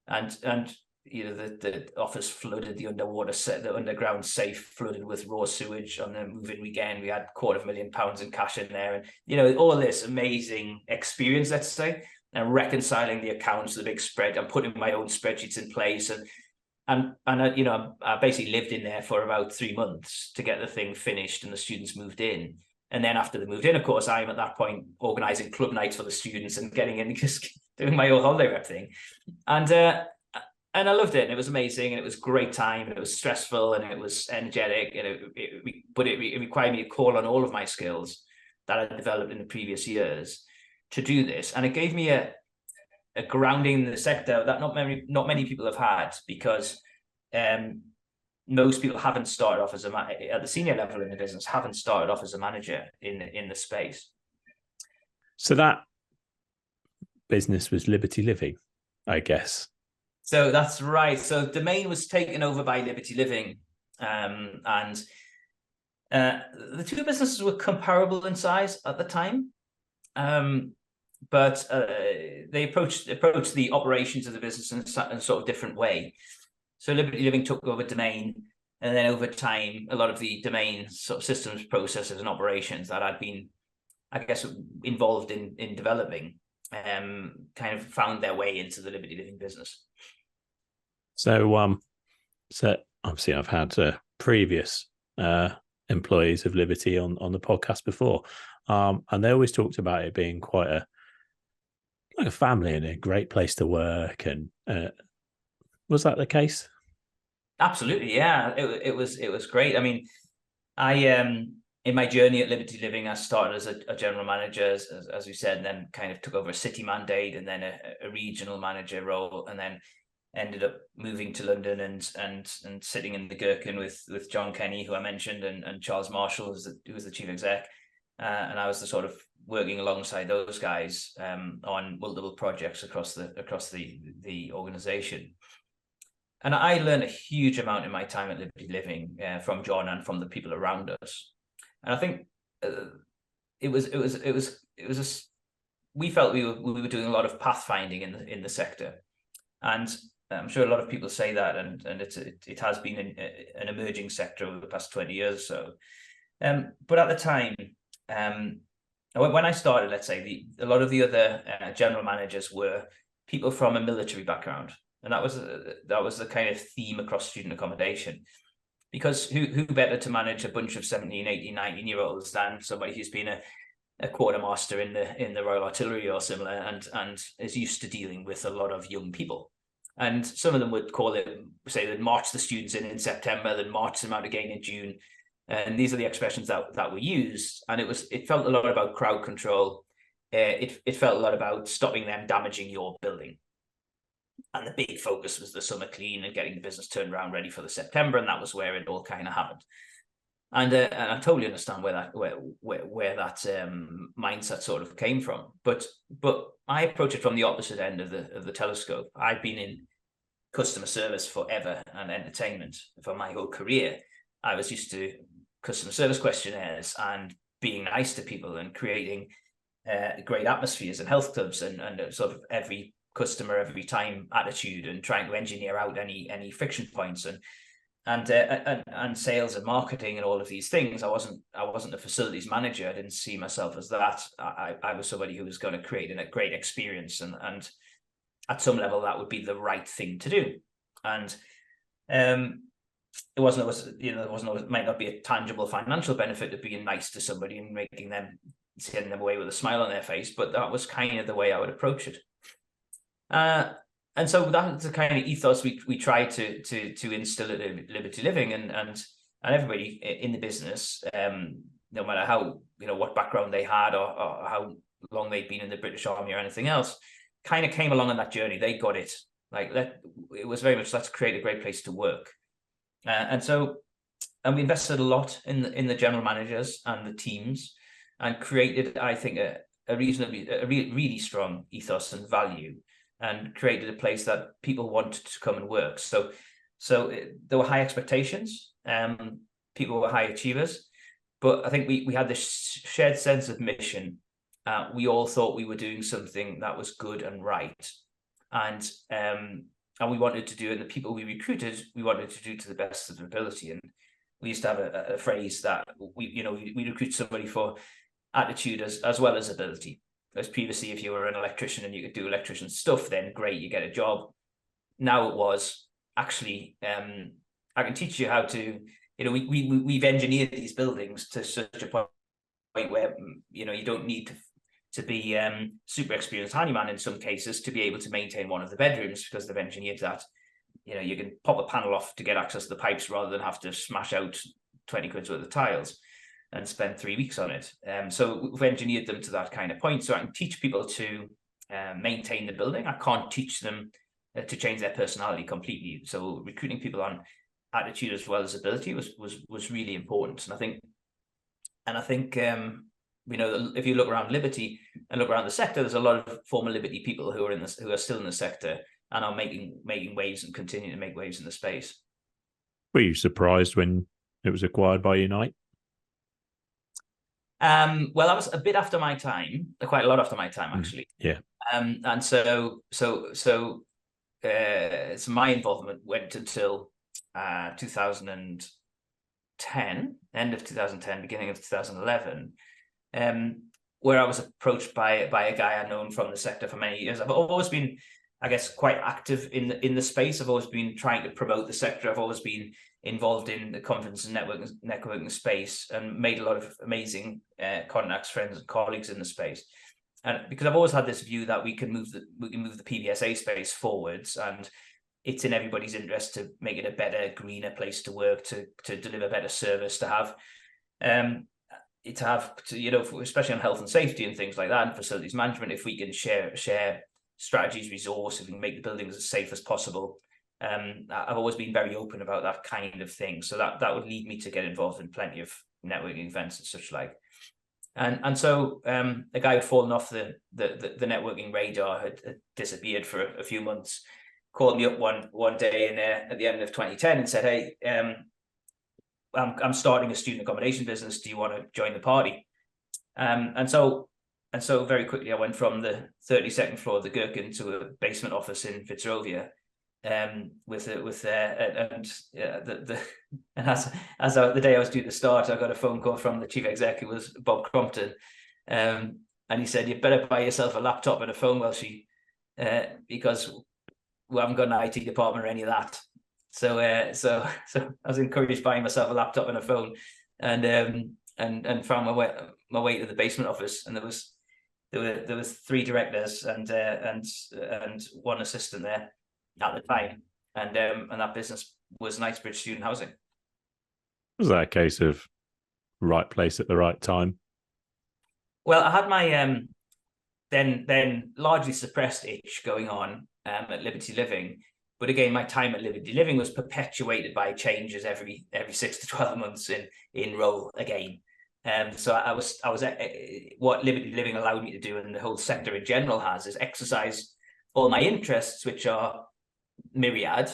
and you know, the office flooded, the underground safe flooded with raw sewage on the move-in weekend. We had £250,000 in cash in there, and you know, all this amazing experience, let's say, and reconciling the accounts, the big spread, and putting my own spreadsheets in place, and you know, I basically lived in there for about 3 months to get the thing finished, and the students moved in. And then after they moved in, of course, I'm at that point organising club nights for the students and getting in, just doing my own holiday rep thing, and I loved it, and it was amazing, and it was a great time, and it was stressful, and it was energetic, and it required me to call on all of my skills that I developed in the previous years to do this, and it gave me a grounding in the sector that not many people have had, because most people haven't started off as at the senior level in the business, haven't started off as a manager in the space. So that business was Liberty Living, I guess. So that's right. So Domain was taken over by Liberty Living, and the two businesses were comparable in size at the time, but they approached the operations of the business in a sort of different way. So Liberty Living took over Domain, and then over time, a lot of the Domain sort of systems, processes, and operations that I'd been, I guess, involved in developing, kind of found their way into the Liberty Living business. So, so obviously, I've had previous employees of Liberty on the podcast before, and they always talked about it being quite like a family and a great place to work. And was that the case? Absolutely, yeah. It was great. I mean, in my journey at Liberty Living, I started as a general manager, as we said, and then kind of took over a city mandate, and then a regional manager role, and then ended up moving to London and sitting in the Gherkin with John Kenny, who I mentioned, and Charles Marshall, who was the chief exec, and I was the sort of working alongside those guys on multiple projects across the organization. And I learned a huge amount in my time at Liberty Living from John and from the people around us. And I think we felt we were doing a lot of pathfinding in the sector, and I'm sure a lot of people say that, and it has been an emerging sector over the past 20 years or so. But at the time, when I started, let's say, a lot of the other general managers were people from a military background, and that was the kind of theme across student accommodation. Because who better to manage a bunch of 17, 18, 19-year-olds than somebody who's been a quartermaster in the Royal Artillery or similar, and is used to dealing with a lot of young people. And some of them would say they'd march the students in September, then march them out again in June. And these are the expressions that were used. And it felt a lot about crowd control. It felt a lot about stopping them damaging your building. And the big focus was the summer clean and getting the business turned around ready for the September, and that was where it all kind of happened. And I totally understand where that mindset sort of came from. But I approach it from the opposite end of the telescope. I've been in customer service forever and entertainment for my whole career. I was used to customer service questionnaires and being nice to people and creating great atmospheres and health clubs and sort of every customer every time attitude, and trying to engineer out any friction points and sales and marketing and all of these things. I wasn't a facilities manager. I didn't see myself as that. I was somebody who was going to create a great experience, and at some level that would be the right thing to do. And it might not be a tangible financial benefit of being nice to somebody and sending them away with a smile on their face, but that was kind of the way I would approach it. And so that's the kind of ethos we try to instill at Liberty Living, and everybody in the business, no matter how, what background they had or how long they'd been in the British Army or anything else, kind of came along on that journey. They got it. It was very much, let's create a great place to work. And we invested a lot in the general managers and the teams. and created, I think, a really strong ethos and value, and created a place that people wanted to come and work. So there were high expectations. People were high achievers, but I think we had this shared sense of mission. We all thought we were doing something that was good and right, and we wanted to do it. And the people we recruited, we wanted to do to the best of their ability. And we used to have a phrase that we recruit somebody for attitude as well as ability. As previously, if you were an electrician and you could do electrician stuff, then great, you get a job. Now it was actually, I can teach you how to, we've engineered these buildings to such a point where, you don't need to be super experienced handyman in some cases to be able to maintain one of the bedrooms, because they've engineered that. You can pop a panel off to get access to the pipes rather than have to smash out 20 quid's worth of tiles and spend 3 weeks on it. So we've engineered them to that kind of point. So I can teach people to maintain the building. I can't teach them to change their personality completely. So recruiting people on attitude as well as ability was really important. And I think if you look around Liberty and look around the sector, there's a lot of former Liberty people who are still in the sector and are making waves and continue to make waves in the space. Were you surprised when it was acquired by Unite? Well, that was a bit after my time, quite a lot after my time, actually. Yeah. And so my involvement went until 2010, end of 2010, beginning of 2011, where I was approached by a guy I've known from the sector for many years. I've always been, I guess, quite active in the space. I've always been trying to promote the sector. I've always been involved in the conference and networking space, and made a lot of amazing contacts, friends, and colleagues in the space. And because I've always had this view that we can move the PBSA space forwards, and it's in everybody's interest to make it a better, greener place to work, to deliver better service, to have especially on health and safety and things like that, and facilities management. If we can share strategies, resource, if we can make the buildings as safe as possible. I've always been very open about that kind of thing. So that would lead me to get involved in plenty of networking events and such like. And so a guy had fallen off the networking radar, had disappeared for a few months, called me up one day at the end of 2010 and said, "Hey, I'm starting a student accommodation business. Do you want to join the party?" And so very quickly I went from the 32nd floor of the Gherkin to a basement office in Fitzrovia. The day I was due to start, I got a phone call from the chief exec, who was Bob Crompton, and he said, "You better buy yourself a laptop and a phone, Welshie, because we haven't got an IT department or any of that." So I was encouraged buying myself a laptop and a phone, and found my way to the basement office, and there was 3 directors and one assistant there at the time, and that business was Knightsbridge Student Housing. Was that a case of right place at the right time? Well, I had my then largely suppressed itch going on at Liberty Living, but again, my time at Liberty Living was perpetuated by changes every 6 to 12 months in role again. So I was what Liberty Living allowed me to do, and the whole sector in general has, is exercise all my interests, which are myriad.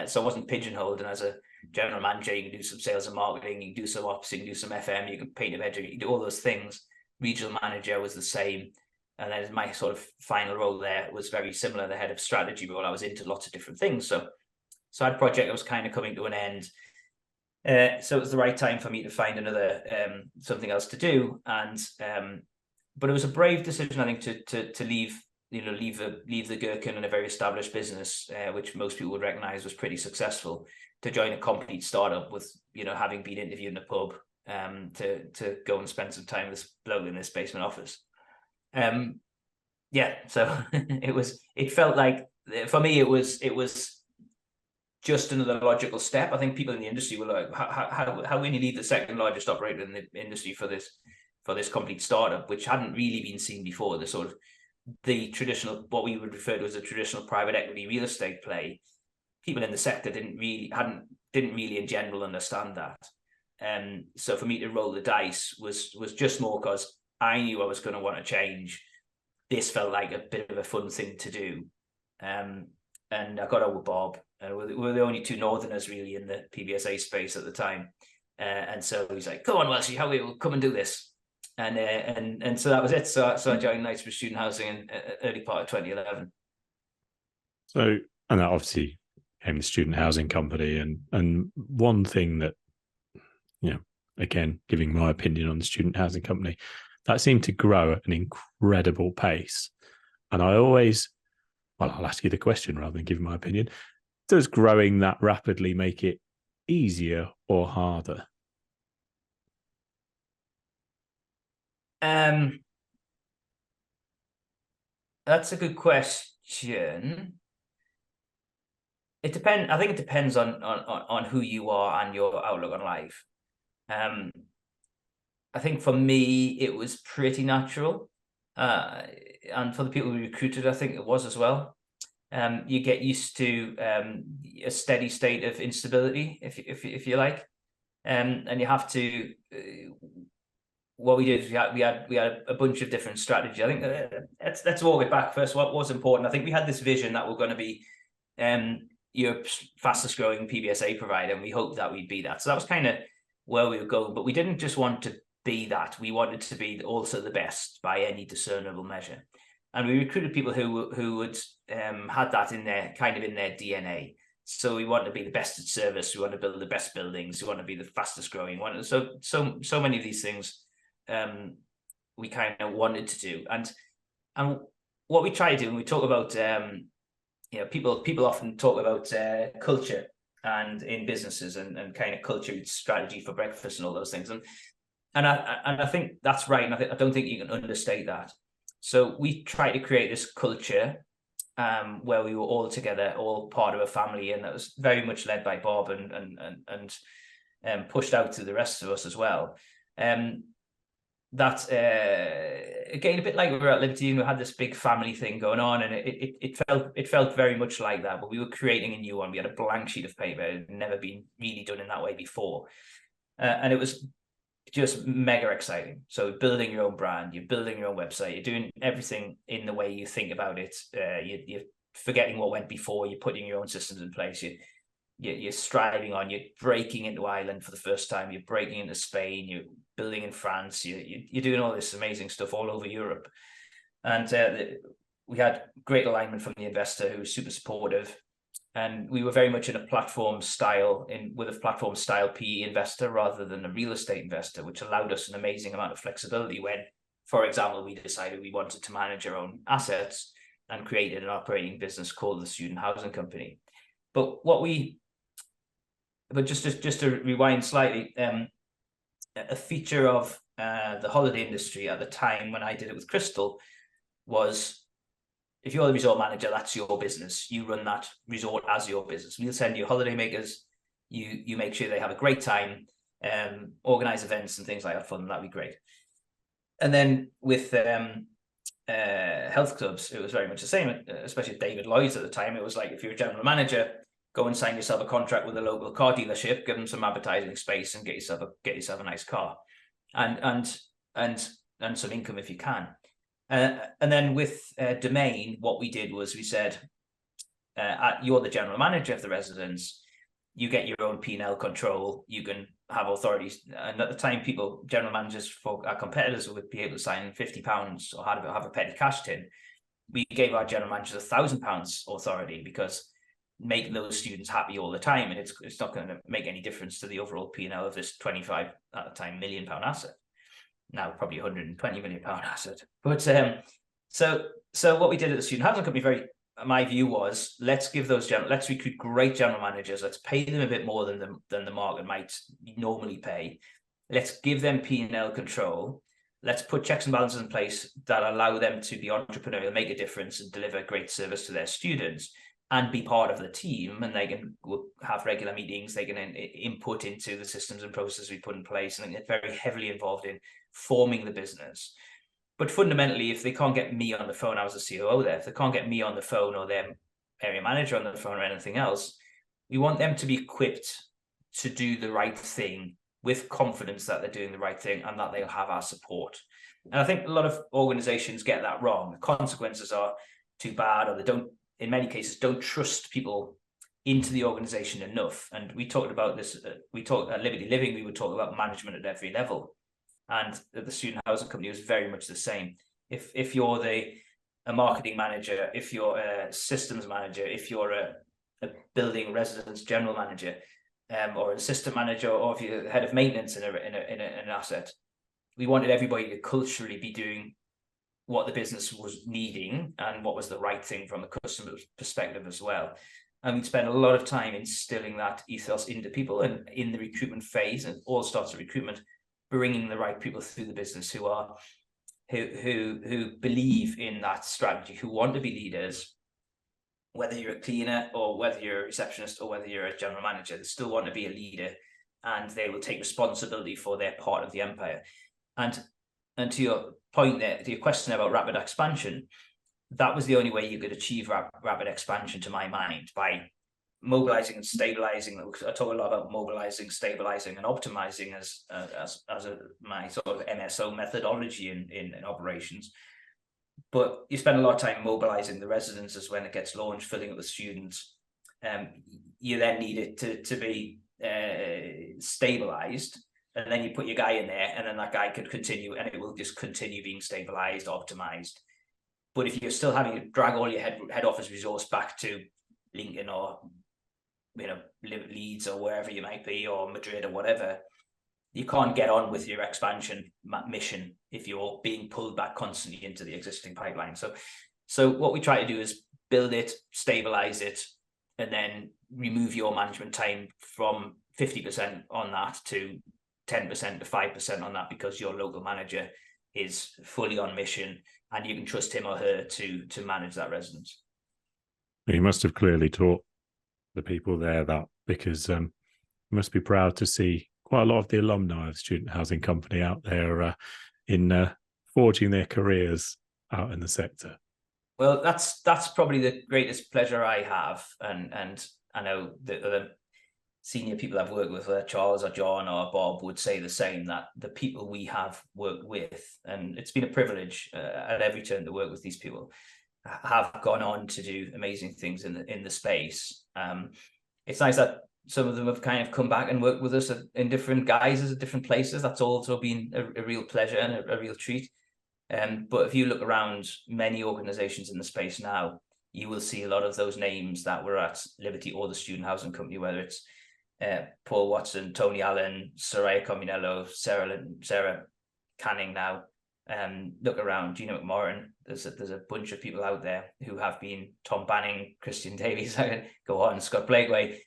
So I wasn't pigeonholed, and as a general manager, you can do some sales and marketing, you can do some ops, you can do some FM, you can paint a bedroom, you can do all those things. Regional manager was the same, and then my sort of final role there was very similar, the head of strategy role. I was into lots of different things. So side project was kind of coming to an end. So it was the right time for me to find another something else to do, and but it was a brave decision, I think, to leave the Gherkin and a very established business, which most people would recognise was pretty successful, to join a complete startup with having been interviewed in a pub, to go and spend some time with this bloke in this basement office. So it felt like, for me, it was just another logical step. I think people in the industry were like, how when you leave the second largest operator in the industry for this complete startup, which hadn't really been seen before, the traditional, what we would refer to as a traditional private equity real estate play. People in the sector didn't really in general understand that. So for me to roll the dice was just more because I knew I was going to want to change. This felt like a bit of a fun thing to do. And I got on with Bob, and we were the only two Northerners really in the PBSA space at the time. And so he's like, "Come on, Welsh, how we will come and do this." And so that was it. So I joined Knightsbridge Student Housing in early part of 2011. So, and that obviously became the Student Housing Company. And one thing that, again, giving my opinion on the Student Housing Company, that seemed to grow at an incredible pace. And I always, I'll ask you the question rather than giving my opinion. Does growing that rapidly make it easier or harder? That's a good question. It depends. I think it depends on who you are and your outlook on life. I think for me, it was pretty natural. And for the people we recruited, I think it was as well. You get used to a steady state of instability, if you like, and you have to. What we did is we had a bunch of different strategies. I think let's walk it back first. What was important? I think we had this vision that we're going to be Europe's fastest growing PBSA provider, and we hoped that we'd be that. So that was kind of where we were going. But we didn't just want to be that. We wanted to be also the best by any discernible measure. And we recruited people who would had that in their DNA. So we want to be the best at service. We want to build the best buildings. We want to be the fastest growing one. So many of these things we kind of wanted to do. And what we try to do when we talk about people often talk about culture and in businesses and kind of culture strategy for breakfast and all those things. And I think that's right. And I don't think you can understate that. So we try to create this culture where we were all together, all part of a family, and that was very much led by Bob and pushed out to the rest of us as well. That again, a bit like we were at Liberty, and we had this big family thing going on, and it felt very much like that. But we were creating a new one. We had a blank sheet of paper; it had never been really done in that way before, and it was just mega exciting. So building your own brand, you're building your own website, you're doing everything in the way you think about it. You're forgetting what went before. You're putting your own systems in place. You're striving on. You're breaking into Ireland for the first time. You're breaking into Spain. You're building in France. You're doing all this amazing stuff all over Europe. And we had great alignment from the investor, who was super supportive. And we were very much in a platform style, with a platform style PE investor rather than a real estate investor, which allowed us an amazing amount of flexibility when, for example, we decided we wanted to manage our own assets and created an operating business called the Student Housing Company. But just to rewind slightly, a feature of the holiday industry at the time when I did it with Crystal was, if you're the resort manager, that's your business. You run that resort as your business. We'll send you holiday makers. You make sure they have a great time, organize events and things like that for them. That'd be great. And then with health clubs, it was very much the same, especially David Lloyd's at the time. It was like, if you're a general manager, go and sign yourself a contract with a local car dealership, give them some advertising space and get yourself a nice car and some income if you can. And then with Domain, what we did was we said, you're the general manager of the residence. You get your own P&L control. You can have authorities. And at the time, general managers for our competitors would be able to sign £50 or have a petty cash tin. We gave our general managers £1,000 authority, because making those students happy all the time, and it's not going to make any difference to the overall P&L of this 25 at the time £1 million asset. Now probably £120 million asset. But so what we did at the Student Housing Company, my view was, let's recruit great general managers. Let's pay them a bit more than the market might normally pay. Let's give them P&L control. Let's put checks and balances in place that allow them to be entrepreneurial, make a difference, and deliver great service to their students, and be part of the team. And they can have regular meetings. They can input into the systems and processes we put in place, and get very heavily involved in forming the business. But fundamentally, if they can't get me on the phone, I was the COO there, if they can't get me on the phone, or their area manager on the phone, or anything else, we want them to be equipped to do the right thing with confidence that they're doing the right thing and that they'll have our support. And I think a lot of organizations get that wrong. The consequences are too bad, or they don't, in many cases, don't trust people into the organization enough. And we talked about this, we talked at Liberty Living, we would talk about management at every level. And the Student Housing Company was very much the same. If you're a marketing manager, if you're a systems manager, if you're a building residence general manager, or an assistant manager, or if you're the head of maintenance in an asset, we wanted everybody to culturally be doing what the business was needing and what was the right thing from the customer's perspective as well. And we'd spend a lot of time instilling that ethos into people, and in the recruitment phase and all sorts of recruitment, bringing the right people through the business who believe in that strategy, who want to be leaders. Whether you're a cleaner or whether you're a receptionist or whether you're a general manager, they still want to be a leader, and they will take responsibility for their part of the empire. And to your point there, to your question about rapid expansion, that was the only way you could achieve rapid expansion, to my mind, by mobilizing and stabilizing. I talk a lot about mobilizing, stabilizing, and optimizing as my sort of MSO methodology in operations. But you spend a lot of time mobilizing the residences when it gets launched, filling it with students. You then need it to be stabilized, and then you put your guy in there, and then that guy could continue, and it will just continue being stabilized, optimized. But if you're still having to drag all your head office resource back to Lincoln or Leeds or wherever you might be, or Madrid or whatever, you can't get on with your expansion mission if you're being pulled back constantly into the existing pipeline. So what we try to do is build it, stabilize it, and then remove your management time from 50% on that to 10% to 5% on that, because your local manager is fully on mission and you can trust him or her to manage that residence. You must have clearly taught the people there that, because you must be proud to see quite a lot of the alumni of Student Housing Company out there in forging their careers out in the sector. Well, that's probably the greatest pleasure I have, and I know the senior people I've worked with, Charles or John or Bob, would say the same, that the people we have worked with, and it's been a privilege at every turn to work with these people, have gone on to do amazing things in the space. It's nice that some of them have kind of come back and worked with us in different guises at different places. That's also been a real pleasure and a real treat. But if you look around many organizations in the space now, you will see a lot of those names that were at Liberty or the Student Housing Company, whether it's Paul Watson, Tony Allen, Soraya Cominello, Sarah Canning now. Look around, Gina McMorrin. There's a bunch of people out there who have been, Tom Banning, Christian Davies, I can go on, Scott Blakeway,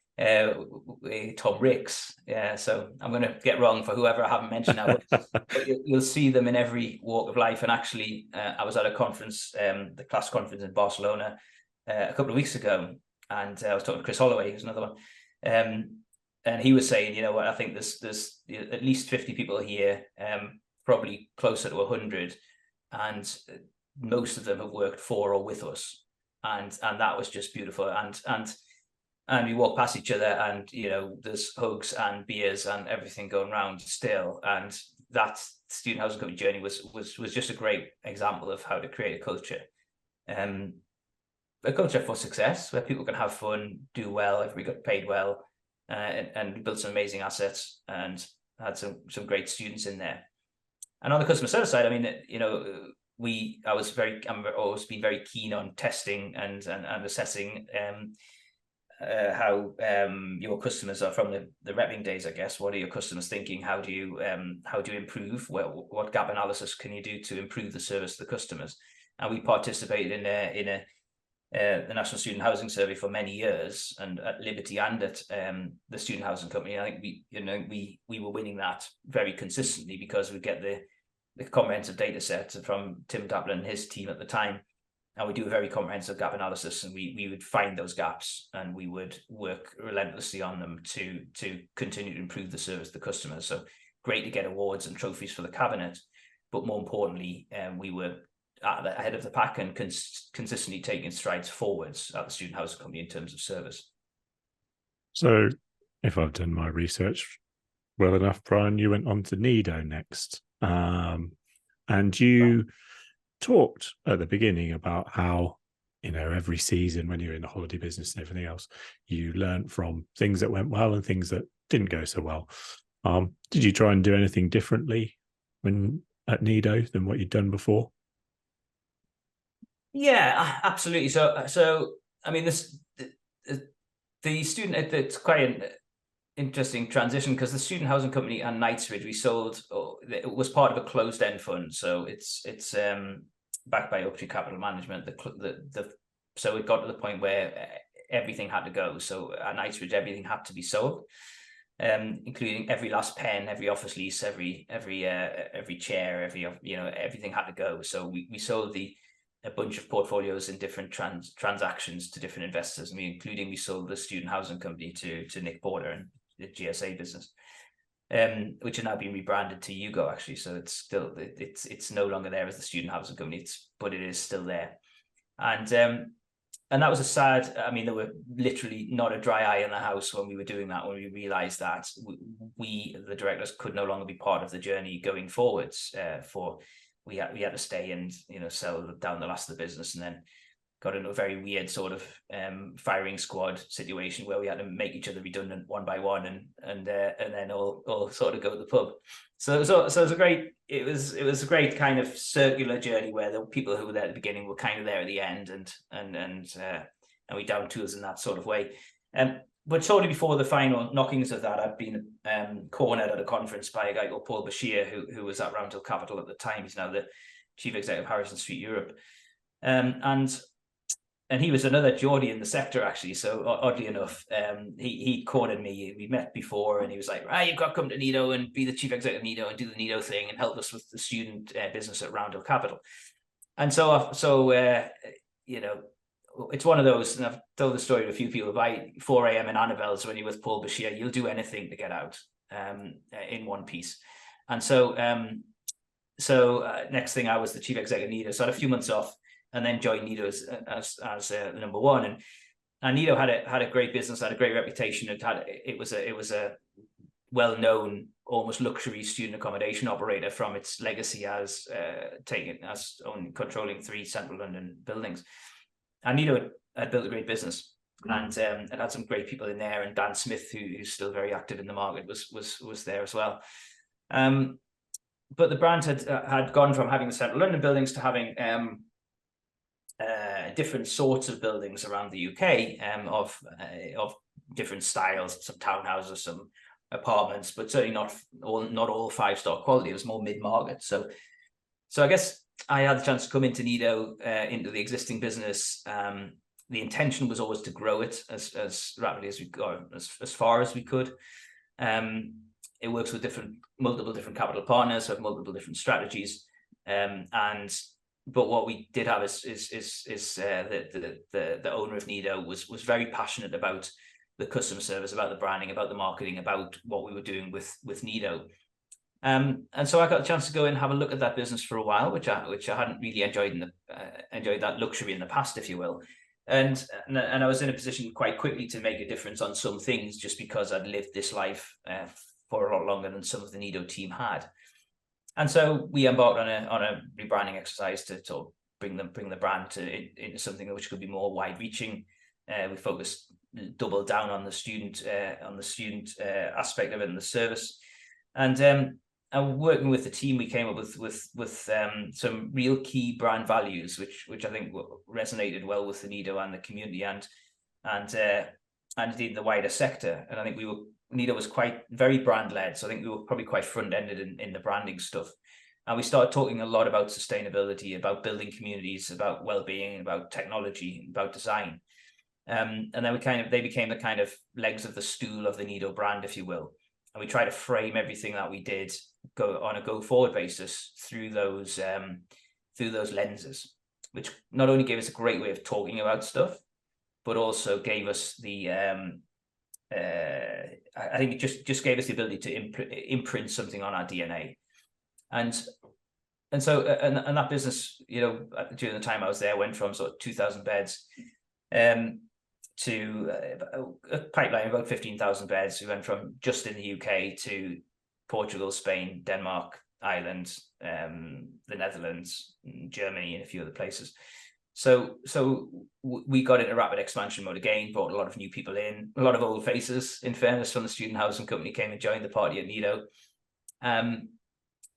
Tom Ricks. Yeah, so I'm going to get wrong for whoever I haven't mentioned now. But you'll see them in every walk of life. And actually, I was at a conference, the class conference in Barcelona a couple of weeks ago, and I was talking to Chris Holloway, who's another one. And he was saying, you know what, I think there's at least 50 people here, probably closer to 100, and most of them have worked for or with us, and that was just beautiful. And we walk past each other, and there's hugs and beers and everything going around still. And that Student Housing Company journey was just a great example of how to create a culture for success, where people can have fun, do well, everybody got paid well, and build some amazing assets, and had some great students in there. And on the customer service side, I mean, I've always been very keen on testing and assessing how your customers are from the repping days, I guess. What are your customers thinking? How do you improve? What gap analysis can you do to improve the service to the customers? And we participated in the National Student Housing Survey for many years, and at Liberty and at the Student Housing Company. I think we were winning that very consistently, because we get the comprehensive data set from Tim Daplin and his team at the time, and we do a very comprehensive gap analysis, and we would find those gaps, and we would work relentlessly on them to continue to improve the service to the customers. So great to get awards and trophies for the cabinet, but more importantly, we were ahead of the pack and consistently taking strides forwards at the Student Housing Company in terms of service. So if I've done my research well enough, Brian, you went on to Nido next. And you talked at the beginning about how, every season when you're in the holiday business and everything else, you learned from things that went well and things that didn't go so well. Did you try and do anything differently when at Nido than what you'd done before? Yeah, absolutely. So I mean, the student, it's quite an interesting transition, because the Student Housing Company and Knightsbridge we sold, it was part of a closed-end fund, so it's backed by Oaktree Capital Management. So it got to the point where everything had to go. So at Knightsbridge, everything had to be sold, including every last pen, every office lease, every chair, everything had to go. So we sold a bunch of portfolios in different transactions to different investors. Including we sold the Student Housing Company to Nick Porter and the GSA business, which has now been rebranded to Hugo, actually. So it's still it's no longer there as the Student Housing Company, but it is still there. And that was a sad. There were literally not a dry eye in the house when we were doing that. When we realised that we, the directors, could no longer be part of the journey going forwards. We had to stay and sell down the last of the business, and then got into a very weird sort of firing squad situation where we had to make each other redundant one by one, and then all sort of go to the pub. So it was a great kind of circular journey where the people who were there at the beginning were kind of there at the end, and we down tools in that sort of way. But shortly before the final knockings of that, I'd been cornered at a conference by a guy called Paul Bashir, who was at Roundhill Capital at the time. He's now the chief executive of Harrison Street Europe, and he was another Geordie in the sector, actually. So oddly enough, he cornered me. We met before, and he was like, "Right, you've got to come to Nido and be the chief executive of Nido and do the Nido thing and help us with the student business at Roundhill Capital." And so it's one of those, and I've told the story to a few people. By 4 a.m. in Annabelle's, when you're with Paul Bashir, you'll do anything to get out in one piece. And so next thing, I was the chief executive of Nido. So I had a few months off, and then joined Nido as the number one. And Nido had a great business, had a great reputation. It was a well-known, almost luxury student accommodation operator from its legacy as controlling 3 central London buildings. And Nido had built a great business, and it had some great people in there. And Dan Smith, who's still very active in the market, was there as well. But the brand had gone from having the central London buildings to having different sorts of buildings around the UK, of different styles, some townhouses, some apartments, but certainly not all 5-star quality. It was more mid-market. So I guess I had the chance to come into Nido, into the existing business. The intention was always to grow it as rapidly as we got, as far as we could. It works with multiple different capital partners, have multiple different strategies, but what we did have is the owner of Nido was very passionate about the customer service, about the branding, about the marketing, about what we were doing with Nido. And so I got a chance to go and have a look at that business for a while, which I hadn't really enjoyed that luxury in the past, if you will. And I was in a position quite quickly to make a difference on some things, just because I'd lived this life for a lot longer than some of the Nido team had. And so we embarked on a rebranding exercise to sort of bring the brand into something which could be more wide-reaching. We focused, doubled down on the student aspect of it and the service. And working with the team, we came up with some real key brand values, which I think resonated well with the Nido and the community, and indeed the wider sector. And I think Nido was very brand led, so I think we were probably quite front ended in the branding stuff. And we started talking a lot about sustainability, about building communities, about well-being, about technology, about design. And then they became the kind of legs of the stool of the Nido brand, if you will. And we try to frame everything that we did on a go-forward basis through those lenses, which not only gave us a great way of talking about stuff, but also gave us I think it just gave us the ability to imprint something on our DNA. And so that business, during the time I was there, went from sort of 2,000 beds to a pipeline of about 15,000 beds. We went from just in the UK to Portugal, Spain, Denmark, Ireland, the Netherlands, Germany, and a few other places. So we got into rapid expansion mode again, brought a lot of new people in, a lot of old faces, in fairness, from the Student Housing Company came and joined the party at Nido. And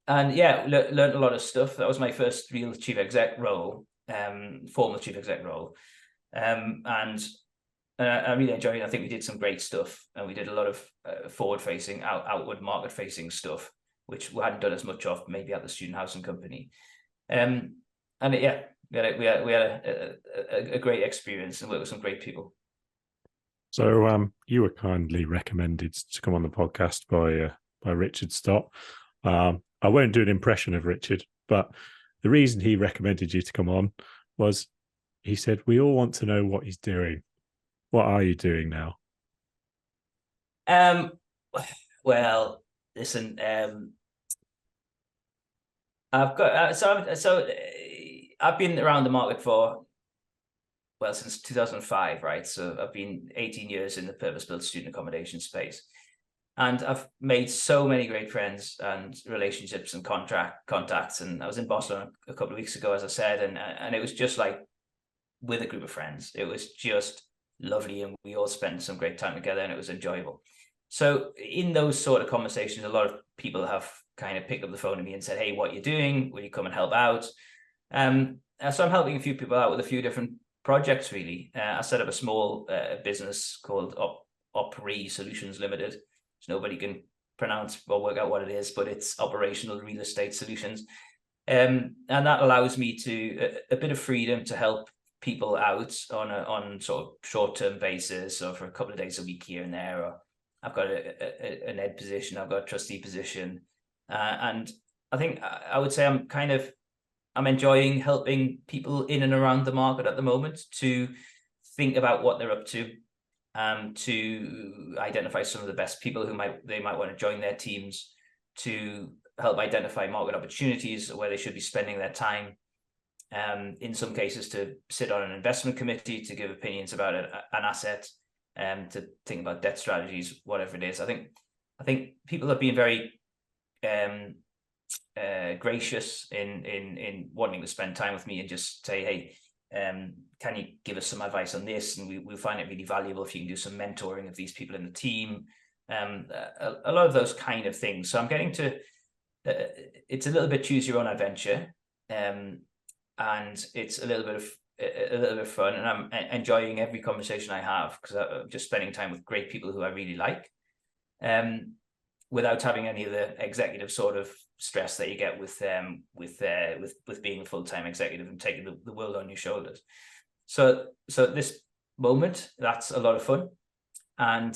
yeah, learned a lot of stuff. That was my first real chief exec role, formal chief exec role. And I really enjoyed it. I think we did some great stuff, and we did a lot of forward-facing, outward market-facing stuff, which we hadn't done as much of maybe at the Student Housing Company. And yeah, we had a great experience and worked with some great people. So you were kindly recommended to come on the podcast by Richard Stott. I won't do an impression of Richard, but the reason he recommended you to come on was he said, we all want to know what he's doing. What are you doing now? Well, listen, I've got I've been around the market since 2005, right? So I've been 18 years in the purpose-built student accommodation space. And I've made so many great friends and relationships and contacts. And I was in Boston a couple of weeks ago, as I said, and it was just like with a group of friends. It was just lovely, and we all spent some great time together, and it was enjoyable. So in those sort of conversations, a lot of people have kind of picked up the phone to me and said, hey, what are you doing? Will you come and help out? So I'm helping a few people out with a few different projects, really. I set up a small business called Opry Solutions Limited. So nobody can pronounce or work out what it is, but it's operational real estate solutions. And that allows me to a bit of freedom to help people out on sort of short-term basis, or for a couple of days a week here and there. Or I've got an ed position, I've got a trustee position. And I think I would say I'm enjoying helping people in and around the market at the moment to think about what they're up to identify some of the best people who they might want to join their teams, to help identify market opportunities where they should be spending their time. In some cases, to sit on an investment committee to give opinions about an asset, to think about debt strategies, whatever it is. I think people have been very gracious in wanting to spend time with me and just say, hey, can you give us some advice on this? And we find it really valuable if you can do some mentoring of these people in the team. A lot of those kind of things. So I'm getting to, it's a little bit choose your own adventure. And it's a little bit of fun, and I'm enjoying every conversation I have, because I'm just spending time with great people who I really like, without having any of the executive sort of stress that you get with being a full-time executive and taking the world on your shoulders. So at this moment, that's a lot of fun. And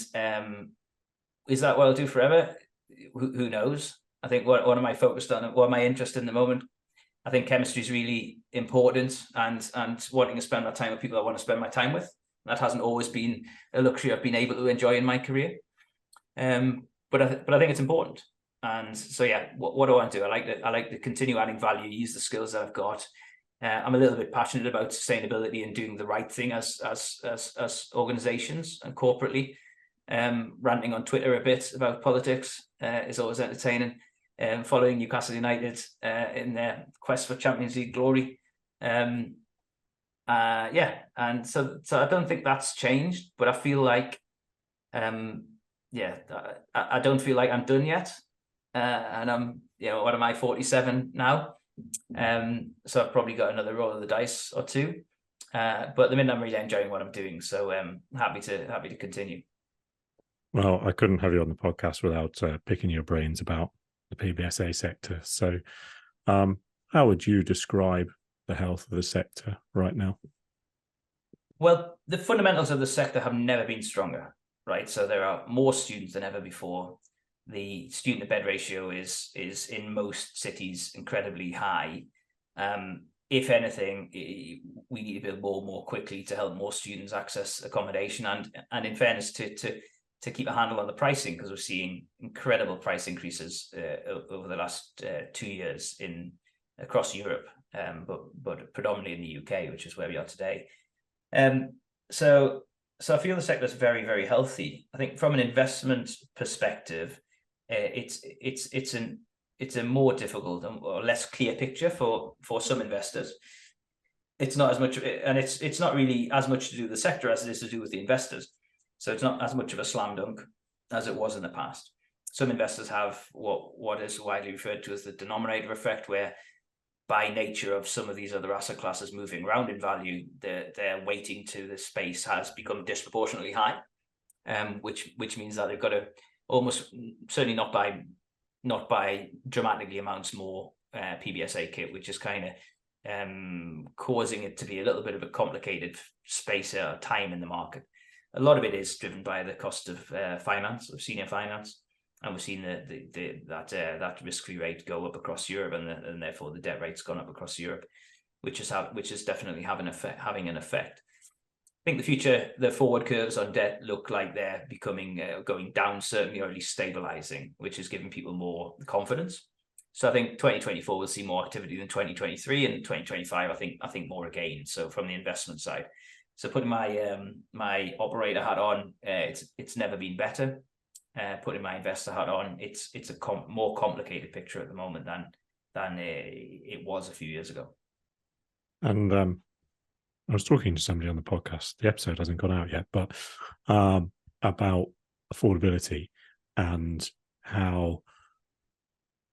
is that what I'll do forever? Who knows? I think what am I focused on? What am I interested in the moment? I think chemistry is really important, and wanting to spend my time with people I want to spend my time with. That hasn't always been a luxury I've been able to enjoy in my career. But I think it's important. And so, yeah, what do I want to do? I like to continue adding value, use the skills that I've got. I'm a little bit passionate about sustainability and doing the right thing as organizations and corporately. Ranting on Twitter a bit about politics is always entertaining. Following Newcastle United in their quest for Champions League glory. And so I don't think that's changed, but I feel like, I don't feel like I'm done yet. And I'm, what am I, 47 now? So I've probably got another roll of the dice or two. But at the minute, I'm really enjoying what I'm doing. So happy to continue. Well, I couldn't have you on the podcast without picking your brains about the PBSA sector. So how would you describe the health of the sector right now? Well, the fundamentals of the sector have never been stronger, right? So there are more students than ever before. The student to bed ratio is in most cities incredibly high. If anything, we need to build more quickly to help more students access accommodation, and in fairness to keep a handle on the pricing, because we're seeing incredible price increases over the last 2 years across Europe, but predominantly in the UK, which is where we are today. So I feel the sector is very, very healthy. I think from an investment perspective, it's a more difficult or less clear picture for some investors. It's not as much, and it's not really as much to do with the sector as it is to do with the investors. So it's not as much of a slam dunk as it was in the past. Some investors have what is widely referred to as the denominator effect, where by nature of some of these other asset classes moving around in value, their weighting to the space has become disproportionately high, which means that they've got to almost, certainly not by dramatically amounts more PBSA kit, which is kind of causing it to be a little bit of a complicated space or time in the market. A lot of it is driven by the cost of finance, of senior finance, and we've seen that risk-free rate go up across Europe, and therefore the debt rate's gone up across Europe, which is definitely having an effect. I think the forward curves on debt look like they're becoming going down, certainly, or at least stabilizing, which is giving people more confidence. So I think 2024 will see more activity than 2023, and 2025 I think more again. So from the investment side, so putting my operator hat on, it's never been better. Putting my investor hat on, it's a more complicated picture at the moment than it was a few years ago. And I was talking to somebody on the podcast. The episode hasn't gone out yet, but about affordability and how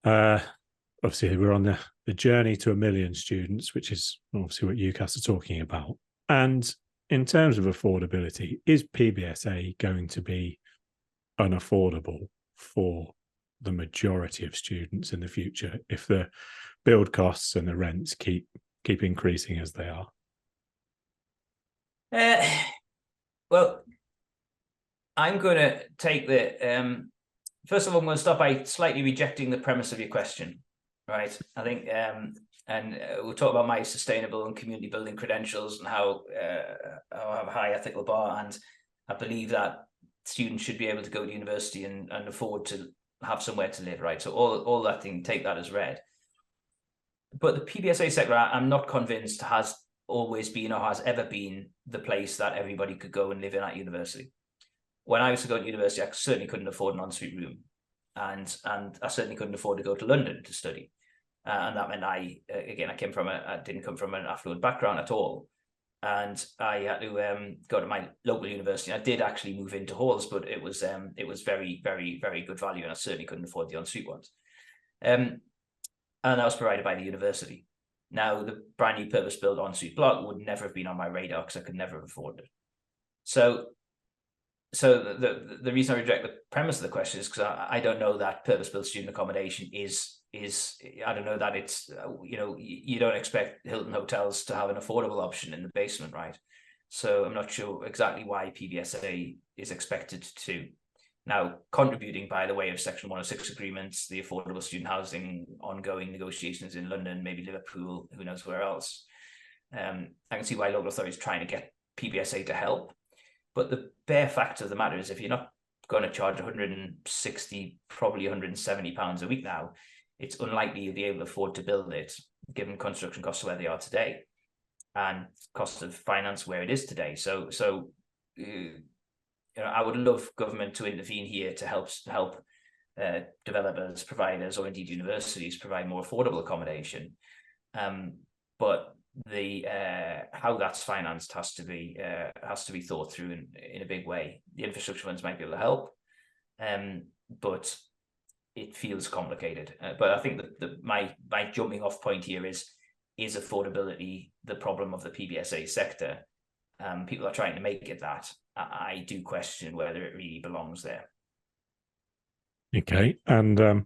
obviously we're on the journey to 1 million students, which is obviously what UCAS are talking about. And in terms of affordability, is PBSA going to be unaffordable for the majority of students in the future if the build costs and the rents keep increasing as they are? Well, I'm going to take the first of all, I'm going to start by slightly rejecting the premise of your question, right? I think, and we'll talk about my sustainable and community building credentials and how I have a high ethical bar, and I believe that students should be able to go to university and afford to have somewhere to live, right? So all that thing, take that as read. But the PBSA sector, I'm not convinced has always been or has ever been the place that everybody could go and live in at university. When I was to go to university, I certainly couldn't afford an ensuite room, and I certainly couldn't afford to go to London to study, and that meant I didn't come from an affluent background at all, and I had to go to my local university. I did actually move into halls, but it was very, very, very good value, and I certainly couldn't afford the ensuite ones, and that was provided by the university. Now, the brand new purpose-built ensuite block would never have been on my radar because I could never have afforded it. So the reason I reject the premise of the question is because I don't know that purpose-built student accommodation is I don't know that it's you don't expect Hilton hotels to have an affordable option in the basement, right? So I'm not sure exactly why PBSA is expected to. Now, contributing by the way of Section 106 agreements, the affordable student housing, ongoing negotiations in London, maybe Liverpool, who knows where else. I can see why local authorities are trying to get PBSA to help. But the bare fact of the matter is, if you're not going to charge 160, probably 170 pounds a week now, it's unlikely you'll be able to afford to build it, given construction costs where they are today and cost of finance where it is today. So I would love government to intervene here to help developers, providers, or indeed universities provide more affordable accommodation. But the how that's financed has to be thought through in a big way. The infrastructure funds might be able to help, but it feels complicated. But I think that my jumping off point here is affordability the problem of the PBSA sector? People are trying to make it that. I do question whether it really belongs there. Okay, and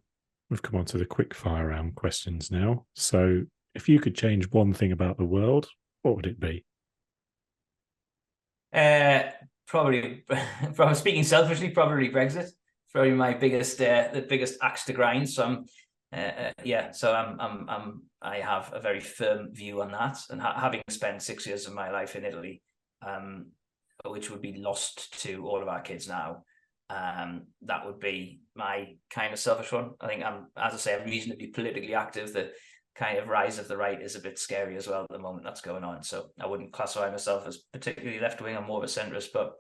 we've come on to the quick fire round questions now. So if you could change one thing about the world, what would it be? Probably, from speaking selfishly, probably Brexit. Probably my biggest, the biggest axe to grind. So I have a very firm view on that. And having spent 6 years of my life in Italy, which would be lost to all of our kids now, that would be my kind of selfish one. I think I'm reasonably politically active. kind of rise of the right is a bit scary as well at the moment that's going on. So I wouldn't classify myself as particularly left-wing. I'm more of a centrist, but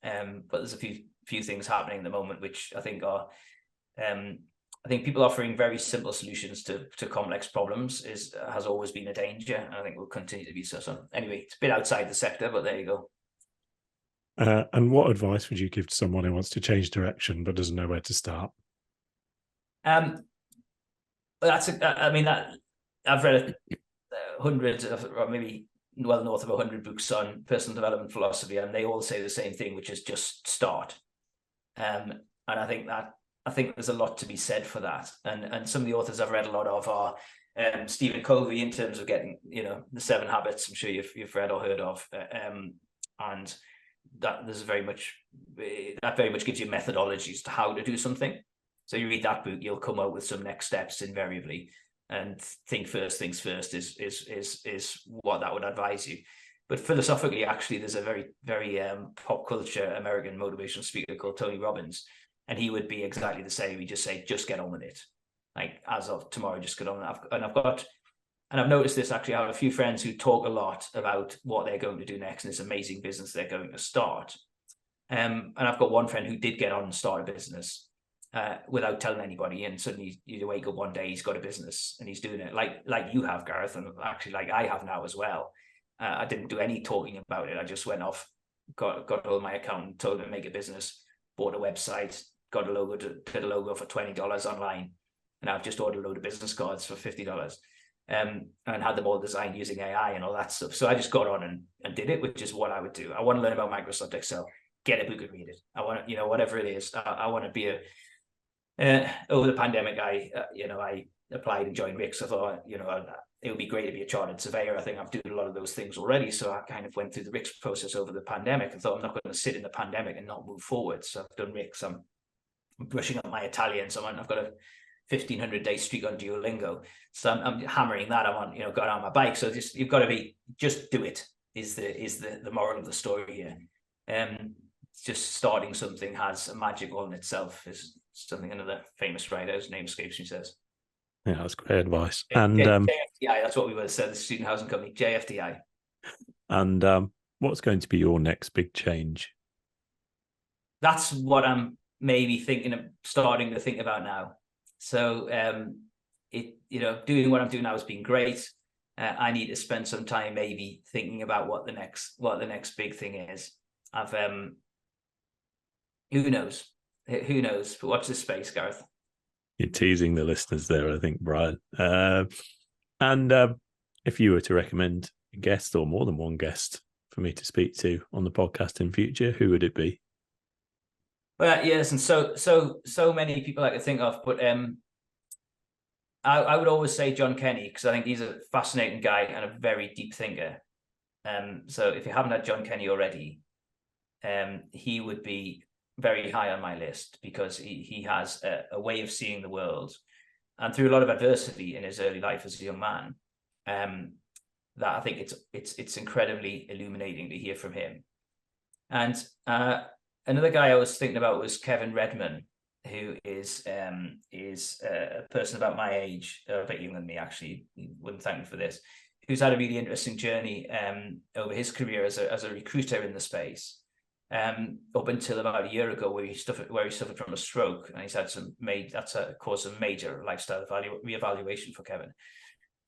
there's a few things happening at the moment which I think are I think people offering very simple solutions to complex problems has always been a danger, and I think will continue to be so. So anyway, it's a bit outside the sector, but there you go. And what advice would you give to someone who wants to change direction but doesn't know where to start? I've read hundreds of, or maybe well north of 100 books on personal development philosophy, and they all say the same thing, which is just start. And I think there's a lot to be said for that. And some of the authors I've read a lot of are Stephen Covey, in terms of getting, the 7 Habits. I'm sure you've read or heard of, and that very much gives you methodologies to how to do something. So you read that book, you'll come out with some next steps invariably. And think first things first is what that would advise you. But philosophically, actually, there's a very, very pop culture American motivational speaker called Tony Robbins, and he would be exactly the same. He just say, just get on with it. Like, as of tomorrow, just get on. I've noticed this, actually. I have a few friends who talk a lot about what they're going to do next and this amazing business they're going to start. And I've got one friend who did get on and start a business without telling anybody, and suddenly you wake up one day, he's got a business and he's doing it like you have, Gareth, and actually like I have now as well. I didn't do any talking about it. I just went off, got hold of my accountant, told him to make a business, bought a website, got a logo, did a logo for $20 online, and I've just ordered a load of business cards for $50, and had them all designed using AI and all that stuff. So I just got on and did it, which is what I would do. I want to learn about Microsoft Excel, get a book and read it. I want to, whatever it is, I want to be over the pandemic, I applied and joined RICS. I thought, it would be great to be a chartered surveyor. I think I'm doing a lot of those things already. So I kind of went through the RICS process over the pandemic and thought, I'm not going to sit in the pandemic and not move forward. So I've done RICS. I'm brushing up my Italian. So I've got a 1,500-day streak on Duolingo. So I'm hammering that. I want, got on my bike. So you've got to just do it is the moral of the story here. Just starting something has a magic all in itself, is something another famous writer, whose name escapes me, says. Yeah, that's great advice. And JFDI, that's what we would have said, the Student Housing Company, JFDI. And what's going to be your next big change? That's what I'm maybe starting to think about now. So doing what I'm doing now has been great. I need to spend some time maybe thinking about what the next big thing is. Who knows? Who knows? But watch this space, Gareth. You're teasing the listeners there, I think, Brian. And if you were to recommend a guest or more than one guest for me to speak to on the podcast in future, who would it be? Well, yes, and so many people I could think of, but I would always say John Kenny, because I think he's a fascinating guy and a very deep thinker. So if you haven't had John Kenny already, he would be very high on my list, because he has a way of seeing the world, and through a lot of adversity in his early life as a young man, that I think it's incredibly illuminating to hear from him. And another guy I was thinking about was Kevin Redman, who is a person about my age, a bit younger than me, actually. He wouldn't thank me for this. Who's had a really interesting journey over his career as a recruiter in the space. Up until about a year ago, where he suffered from a stroke, and he's had that's caused some major lifestyle reevaluation for Kevin.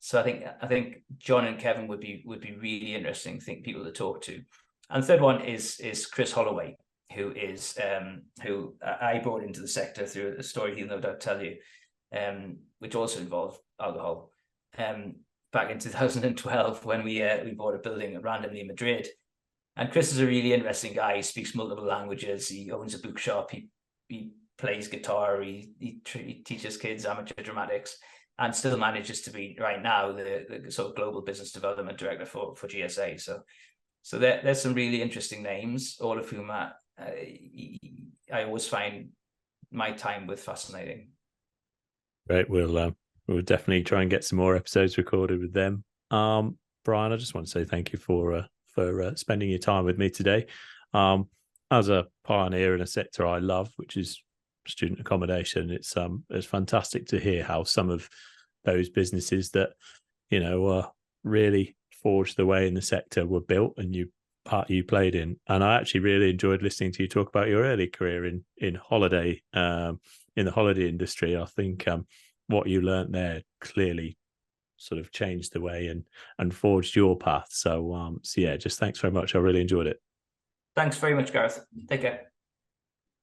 So I think John and Kevin would be really interesting people to talk to. And the third one is Chris Holloway, who I brought into the sector through a story he'll no doubt tell you, which also involved alcohol. Back in 2012, when we bought a building randomly in Madrid. And Chris is a really interesting guy. He speaks multiple languages. He owns a bookshop. He plays guitar. He teaches kids amateur dramatics, and still manages to be right now the sort of global business development director for GSA. So there's some really interesting names, all of whom I always find my time with fascinating. Great. We'll definitely try and get some more episodes recorded with them. Brian, I just want to say thank you for spending your time with me today. As a pioneer in a sector I love, which is student accommodation, it's fantastic to hear how some of those businesses that, you know, really forged the way in the sector were built, and you played in. And I actually really enjoyed listening to you talk about your early career in holiday, in the holiday industry. I think what you learned there clearly sort of changed the way and forged your path. So yeah, just thanks very much. I really enjoyed it. Thanks very much, Gareth. Take care.